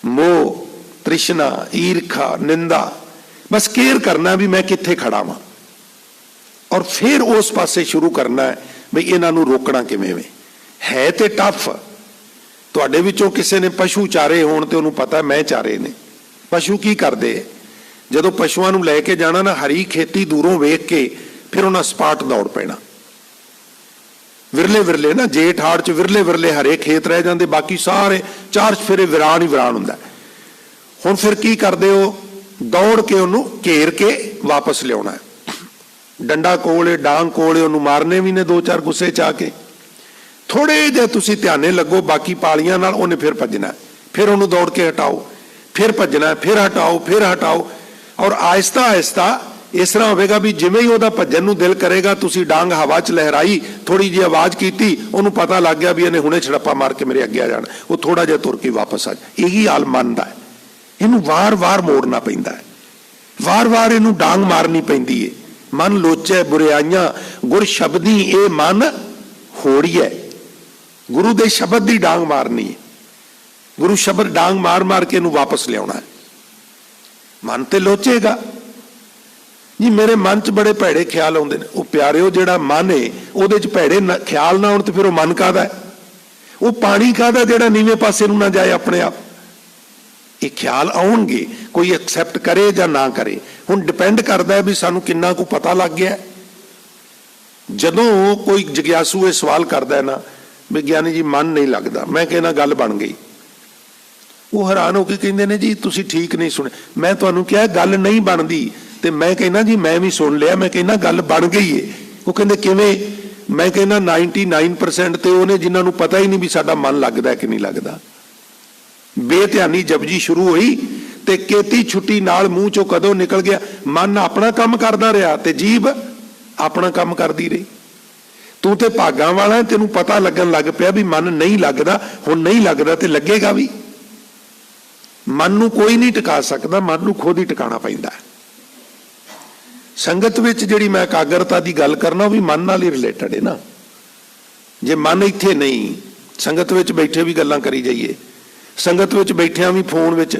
मोह, तृष्णा, ईर्खा, निंदा। बस केयर करना भी मैं कित्थे खड़ा वां, और फिर उस पासे शुरू करना है भी इन्हां नूं रोकना किवें वे। है ते टफ। तुहाडे विचों किसी ने पशु चारे होण ते उहनूं पता मैं चारे ने। पशु की करदे? जदों पशुआं नूं लैके जाना ना, हरी खेती दूरों वेख के फिर उन्हां सपाट दौड़ पैना। विरले विरले ना, जेठ हाड़ च विरले विरले हरे खेत रह जाते, बाकी सारे चार फेरे विरान ही विरान हुंदा। हुण फिर की करदे हो? दौड़ के उन्होंने घेर के वापस लिया। डंडा कोले, डांग कोले, उन्होंने मारने भी ने दो चार गुस्से च आके। थोड़े जे तुसीं ध्याने लगो, बाकी पालियां नाल उन्हें फिर भजना, फिर उन्होंने दौड़ के हटाओ, फिर भजना, फिर हटाओ, फिर हटाओ। और आहिस्ता आहिस्ता इस तरह होगा भी जिवें ही वह भजन नूं दिल करेगा, तुसीं डांग हवा च लहराई, थोड़ी जी आवाज की, उन्होंने पता लग गया भी इन्हें हुणे छड़प्पा मार के मेरे अगे आ जाना। वो थोड़ा जिहा तुर के वापस आ जाए। यही हाल मन दा है। इनू वार वार मोड़ना पैंदा है, वार वार इनू डांग मारनी पैंदी है। मन लोचे बुराइयां गुर शब्दी, ए मन होड़ी है। गुरु दे शब्द की डांग मारनी है। गुरु शब्द डांग मार मार के इनू वापस लिया है। मन तो लोचेगा जी। मेरे मन च बड़े भैड़े ख्याल आउंदे ने। वो प्यारिओ, जिहड़ा मन है उहदे च भैड़े ख्याल ना आउण ते फिर वो मन काहदा है? वो पानी काहदा जिहड़ा नीवें पासे नूं ना जाए अपने आप। ये ख्याल आउणगे, कोई एक्सैप्ट करे या ना करे, हुण डिपेंड करता है भी सानू किन्ना को पता लग गया। जदों कोई जिग्यासू ये सवाल करता है ना, विज्ञानी जी मन नहीं लगता, मैं कहना गल बन गई। वो हैरान होकर कहते हैं जी तुसीं ठीक नहीं सुने। मैं तुहानूं कहा गल नहीं बनती, तो मैं कहना जी मैं भी सुन लिया, मैं कहना गल बन गई है। वो कहते किवें? मैं कहना 99% तो उन्हें जिन्होंने पता ही नहीं भी साडा मन लगता कि नहीं लगता। बेध्यानी जपजी शुरू हुई ते केती छुट्टी नाल मूँह चों कदों निकल गया। मन अपना काम करदा रहा ते जीभ अपना काम करदी रही। तू ते भागां वाला है, तेनू पता लगन लग पिया भी मन नहीं लगता। हुण नहीं लगता तो लगेगा भी। मन नूं कोई नहीं टिका सकता, मन नूं खुद ही टिकाना पैंदा है। संगत विच जिहड़ी मैं एकाग्रता की गल करना, भी मन नाल ही रिलेटेड है ना। जे मन इत्थे नहीं, संगत विच बैठे भी गल्लां करी जाइए, संगत विच बैठिया भी फोन विच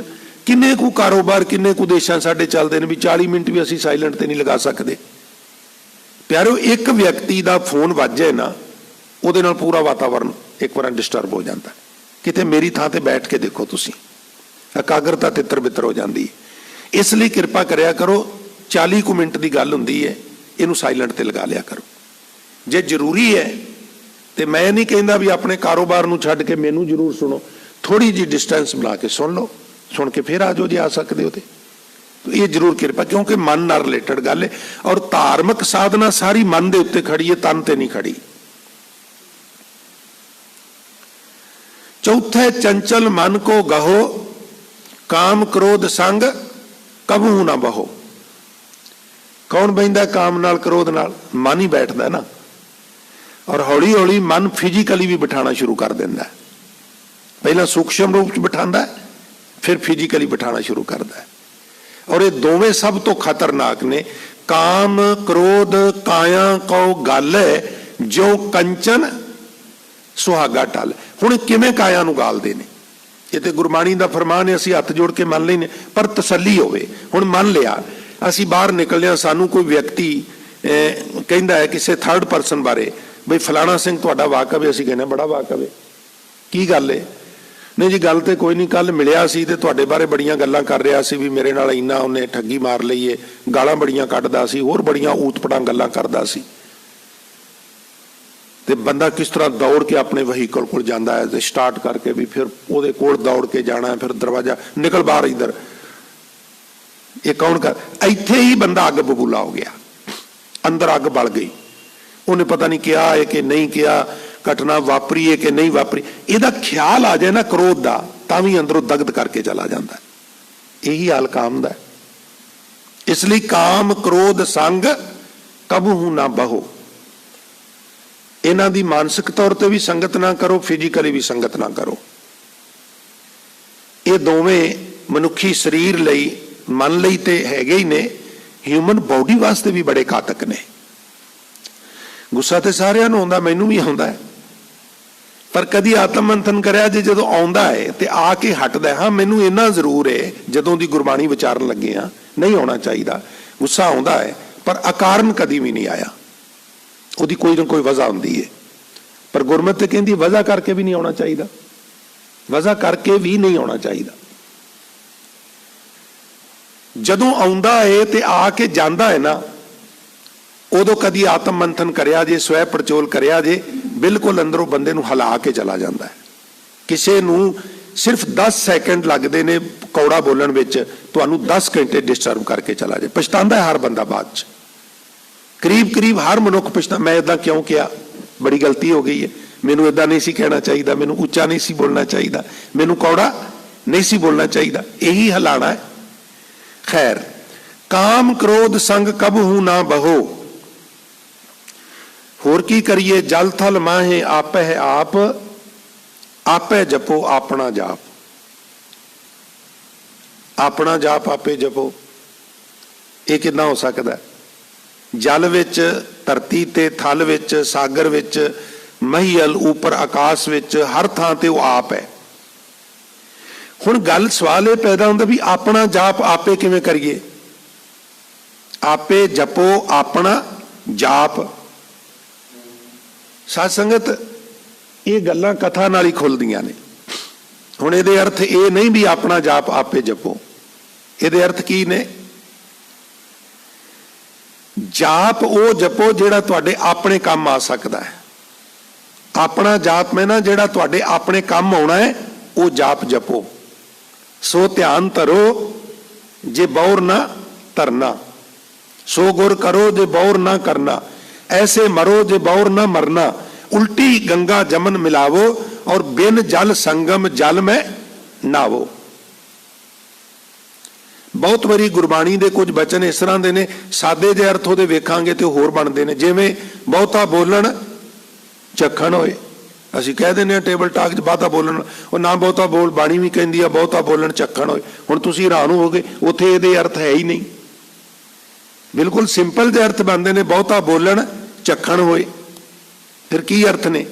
किन्ने कु कारोबार, किन्ने कु देशां साडे चलदे ने भी 40 मिनट भी असीं साइलेंट ते नहीं लगा सकते। प्यारो, एक व्यक्ति का फोन वज जाए ना, उहदे नाल पूरा वातावरण एक बार डिस्टर्ब हो जाता है। किते मेरी थां ते बैठ के देखो तुसीं, एकाग्रता तितर बितर हो जाती है। इसलिए कृपा करया करो, 40 कुछ मिनट की गल हुंदी है, इनू साइलेंट ते लगा लिया करो। जे जरूरी है तो मैं नहीं कहता भी अपने कारोबार नूं छड्ड के मैनू जरूर सुनो, थोड़ी जी डिस्टेंस बना के सुन लो, सुन के फिर आ जाओ जे आ सकते हो। तो ये जरूर कृपा, क्योंकि मन नाल रिलेटेड गल है। और धार्मिक साधना सारी मन दे उत्ते खड़ी है, तन ते नहीं खड़ी। चौथे चंचल मन को गहो, काम क्रोध संग कबहू ना बहो। कौन बहिंदा काम नाल क्रोध नाल? मन ही बैठदा ना, और हौली हौली मन फिजिकली भी बिठाना शुरू कर दिंदा है। पहला सूक्ष्म रूप च बिठांदा है, फिर फिजिकली बिठाना शुरू करता है। और ये दोवें सब तो खतरनाक ने। काम क्रोध काया को गल है जो कंचन सुहागा टल। हुण किवें काया नूं गालदे ने? ये तो गुरबाणी दा फरमान है, असीं हथ जोड़ के मन लैने, पर तसल्ली होवे। हुण मन लिया, असीं बाहर निकलिया, सानू कोई व्यक्ति कहंदा है किसी थर्ड परसन बारे, बई फलाना सिंह तुहाडा वाकफ है, असीं कहने बड़ा वाकफ है, की गल है? नहीं जी गल तो कोई नहीं, कल मिलिया सी ते तुहाडे बारे बड़ियां गल्लां कर रहा सी, भी मेरे नाल इन्ना उन्हें ठगी मार लई है, गालां बड़ियां कड्डदा सी, होर बड़ियां ऊत-पटांग गल्लां करदा सी। ते बंदा किस तरह दौड़ के अपने वहीकल कोल जांदा है, ते स्टार्ट करके भी फिर उहदे कोल दौड़ के जाना है, फिर दरवाजा निकल बाहर इधर, ये कौन कर? इत्थे ही बंदा अग बबूला हो गया, अंदर अग बल गई। उन्हें पता नहीं किया है कि नहीं किया, घटना वापरी है कि नहीं वापरी, ਇਹਦਾ ख्याल आ जाए ना क्रोध का, तां भी अंदरों दगद करके चला जाता है। यही हाल काम का। इसलिए काम क्रोध संग कबहू ना बहो। इन्हां दी मानसिक तौर पर भी संगत ना करो, फिजिकली भी संगत ना करो। ये दोवें मनुखी शरीर लई, मन लई ते हैगे ही ने, ह्यूमन बॉडी वास्ते भी बड़े घातक ने। गुस्सा तो सारिਆਂ ਨੂੰ आउंदा, मैनू भी आउंदा है, पर कदी आत्म मंथन करिया जे जदों आउंदा है ते आके हटदा है। हाँ मैनू इन्ना जरूर है, जदों दी गुरबाणी विचारन लगे हाँ, नहीं आउणा चाहिदा। गुस्सा आउंदा है पर अकारण कदी भी नहीं आया, ਉਹਦੀ कोई ना कोई वजह हुंदी है। पर गुरमत ते कहंदी वजह करके भी नहीं आउणा चाहिदा, वजह करके भी नहीं आउणा चाहिदा। जदों आउंदा है ते आके जांदा है ना, उदों कदी आत्म मंथन करिया जे, स्वै पड़चोल करिया जे, बिल्कुल अंदरों बंदे नूं हिला के चला जाता है। किसी नूं सिर्फ 10 सैकेंड लगते ने कौड़ा बोलण विच, तुहानूं 10 घंटे डिस्टर्ब करके चला जाए। पछतांदा है हर बंदा बाद च, करीब करीब हर मनुख पछता, मैं इदां क्यों किया, बड़ी गलती हो गई है, मैनूं इदां नहीं सी कहना चाहिए, मैनूं उच्चा नहीं सी बोलना चाहिए, मैनूं कौड़ा नहीं सी बोलना चाहिए। यही हिलाना है। खैर, काम क्रोध संग कबहू ना बहो। होर की करिए? जल थल माहे आपे है आप, आपे जपो अपना जाप। अपना जाप आपे जपो, ये कितना हो सकता है? जल विच, धरती ते, थल विच, सागर विच, महियल ऊपर आकाश विच, हर थां ते वो आप है। हुण गल सवाल ये पैदा होंदा भी अपना जाप आपे किवें करिए? आपे जपो अपना जाप। साध संगत ये गल्लां कथा नाल ही खुलदियां ने। हुण इहदे अर्थ ये नहीं भी अपना जाप आपे जपो, इहदे अर्थ की ने? जाप वो जपो जिहड़ा तुहाडे अपने काम आ सकदा है। अपना जाप में ना जिहड़ा तुहाडे अपने काम आउणा है, वो जाप जपो। सो ध्यान धरो जे बौर ना धरना, सो गुर करो जे बौर ना करना, ऐसे मरो जे बौर ना मरना, उल्टी गंगा जमन मिलावो और बिन जल संगम जल में नावो। बहुत बारी गुरबाणी के कुछ बचन इस तरह के ने, सादे जे अर्थ उहदे वेखांगे तो होर बनते हैं। जिवें बहुता बोलन चखण होए, असीं कह दिंदे हां टेबल टाक च बहुता बोलन, और ना बहुता बोल, बाणी भी कहंदी है बहुता बोलन चखण होए। हुण तुसीं हैरान होवोगे, उत्थे इहदे अर्थ है ही नहीं। बिल्कुल सिंपल जे अर्थ बनते हैं, बहुता बोलन चखण होए। फिर की अर्थ ने?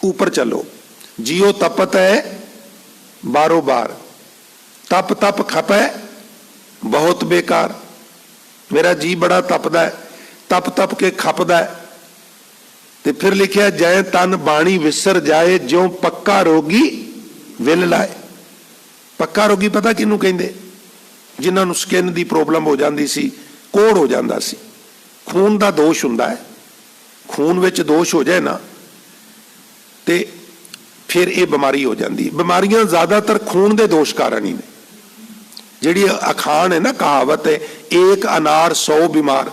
ऊपर चलो। जियो तपत है बारो बार, तप तप खपै बहुत बेकार। मेरा जी बड़ा तपदा है, तप तप के खपदा है। ते फिर लिखिया जय तन बाणी विसर जाए, ज्यों पक्का रोगी विल लाए। पक्का रोगी पता किनू कहंदे? जिन्हां नूं स्किन दी प्रॉब्लम हो जाती सी, कोड़ हो जाता सी, खून का दोष हुंदा है, खून विच दोष हो जाए ना ते फिर ये बीमारी हो जाती। बीमारियां ज्यादातर खून के दोष कारण ही ने। जिहड़ी अखान है ना, कहावत है, एक अनार 100 बीमार।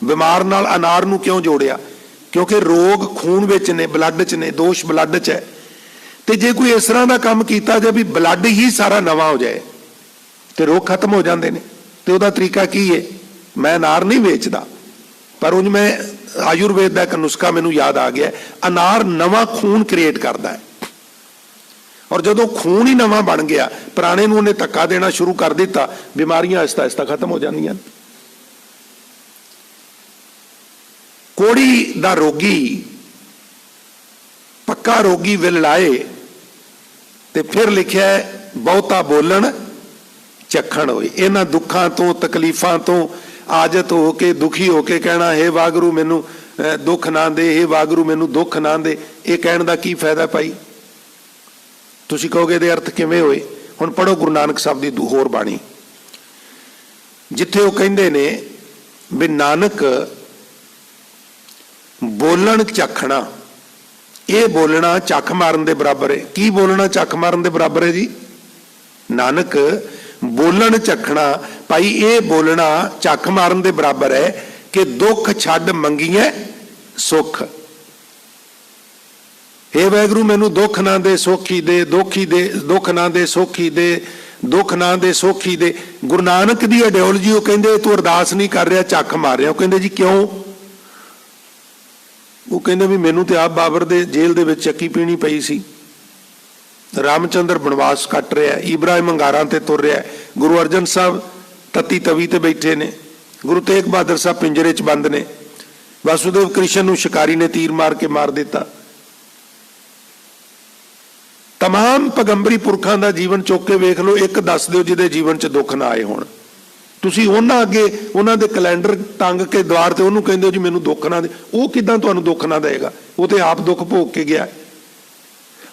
बीमार नाल अनार नूं क्यों जोड़िया? क्योंकि रोग खून विच ने, ब्लड च ने, दोष ब्लड च है। ते जे कोई इस तरह का काम कीता जाए भी ब्लड ही सारा नवा हो जाए तो रोग खत्म हो जाते हैं। तो ਉਹਦਾ ਤਰੀਕਾ ਕੀ ਹੈ? मैं अनार नहीं बेचदा, पर उंज मैं आयुर्वेद का एक नुस्खा मैनू याद आ गया, अनार नवा खून क्रिएट करता है, और जो खून ही नवा बन गया, पुराने नूं उन्हें धक्का देना शुरू कर दिता, बीमारियां आहिस्ता आहिस्ता खत्म हो जांदियां। कोड़ी दा रोगी पक्का रोगी विल लाए, ते फिर लिखिया है बहुता बोलन चखण होए। इन्हां दुखां तो तकलीफां तो आदत हो के दुखी होके कहना हे वागरू मैनू दुख ना दे, हे वागरू मैनू दुख ना दे, ये कहने का की फायदा भाई? तुसीं कहोगे इहदे अर्थ किवें होए? हुण पढ़ो गुरु नानक साहब दी होर बाणी, जिथे वो कहिंदे ने भी नानक बोलण चखना, ये बोलना चख मारन दे बराबर है। की बोलना चख मारन दे बराबर है जी? नानक बोलन चखना भाई, ये बोलना चख मारन दे बराबर है कि दुख छड्ड मंगीए सुख। हे वाहिगुरू मैनू दुख ना दे सोखी दे, दुखी दे दुख ना दे सोखी दे, दुख ना दे सोखी दे। गुरु नानक दी आइडियोलॉजी वो कहंदे तू अरदास नहीं कर रहा, चख मार रहा। वो कहंदे जी क्यों? वो कहंदे भी मैनू तो आप बाबर दे जेल दे विच चक्की पीनी पई सी, रामचंद्र बनवास कट रहा है, इब्राहिम अंगारां ते तुर रहा है, गुरु अर्जन साहब तत्ती तवी ते बैठे ने, गुरु तेग बहादुर साहब पिंजरे च बंद ने, वासुदेव कृष्ण नूं शिकारी ने तीर मार के मार दिता। तमाम पैगंबरी पुरखां दा जीवन चुक के वेख लो, एक दस दिओ जिहदे जीवन च दुख ना आए होण। तुसीं उन्हां अगे उन्हां दे कैलेंडर टंग के द्वार ते उहनूं कहंदे हो जी मैनूं दुख ना दे, वो किदां तुहानूं दुख ना देगा? वो ते आप दुख भोग के गया है।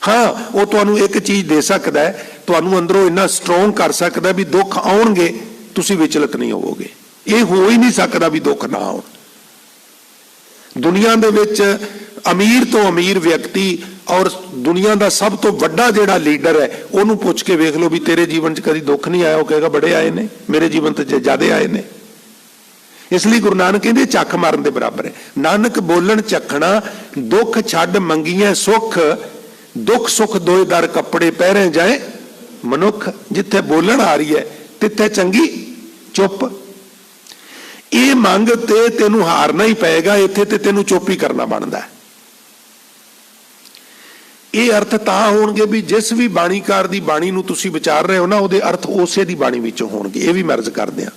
हाँ, वो तुहानूं एक चीज दे सकदा है, तुहानूं अंदरों इन्ना स्ट्रोंग कर सकदा भी दुख आउणगे तुसीं विचलित नहीं होवोगे। ये हो ही नहीं सकदा भी दुख ना आउण। दुनिया दे विच अमीर तो अमीर व्यक्ति और दुनिया का सब तो वड्डा जिहड़ा लीडर है उन्होंने पुछ के वेख लो भी तेरे जीवन च कभी दुख नहीं आया? वो कहेगा बड़े आए ने, मेरे जीवन तो ज्यादा आए ने। इसलिए गुरु नानक कहते चख मारन दे बराबर है। नानक बोलन चखना, दुख छड्ड मंगीए सुख, दुख सुख दोए दर कपड़े पहरे जाए मनुख। जिथे बोलन आ रही है तिथे चंगी चुप। ये मंग ते तेनू हारना ही पेगा, इत्थे ते तेनू चुप ही करना बनता है। ये अर्थ तां होणगे भी जिस भी बाणीकार दी बाणी नूं तुसीं विचार रहे हो ना, उहदे अर्थ उसे दी बाणी विचों होणगे। ये भी मैं अर्ज करदे हां।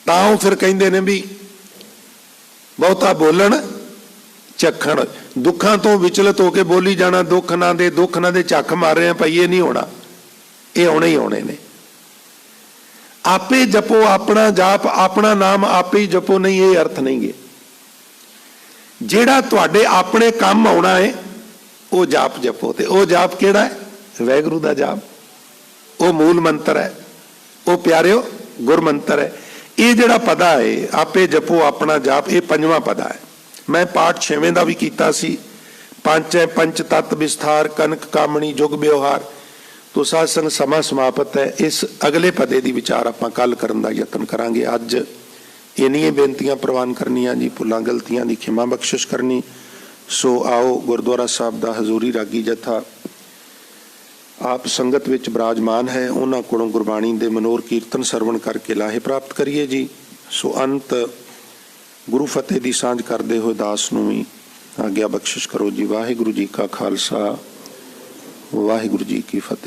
तां वो फिर कहिंदे ने भी बहुता बोलन चखण, दुखां तो विचलित होकर बोली जाना दुख ना दे, दुख ना दे, चख मार रहे हैं भाई, ये नहीं होना, ये आने ही आने ने। आपे जपो अपना जाप, अपना नाम आपे ही जपो, नहीं ये अर्थ नहीं है। जेड़ा तुहाडे अपने काम आना है वो जाप जपो। ते वो जाप केड़ा है? वाहिगुरू दा जाप। वो मूल मंत्र है, वो प्यारिओ गुर मंत्र है। ये जेड़ा पदा है आपे जपो अपना जाप, ये पंजवां पदा है। मैं पाठ 6वें का भी किया सी, पंच है पंच तत्त विस्तार कनक कामणी जुग व्यवहार। तो सत्संग समा समाप्त है। इस अगले पदे की विचार आपां कल करन दा यतन करांगे। अज इन्नियां बेनतियां प्रवान करनियां जी, भुलां गलतियां की खिमा बख्शिश करनी। सो आओ गुरुद्वारा साहब का हजूरी रागी जथा आप संगत विच विराजमान है, उन्हां कोलों गुरबाणी दे मनोर कीर्तन सरवण करके लाहे प्राप्त करिए जी। सो अंत गुरु फतेह की सांझ करते हुए दास नूं भी आग्या बख्शिश करो जी। वाहिगुरू जी का खालसा, वाहिगुरू जी की फतेह।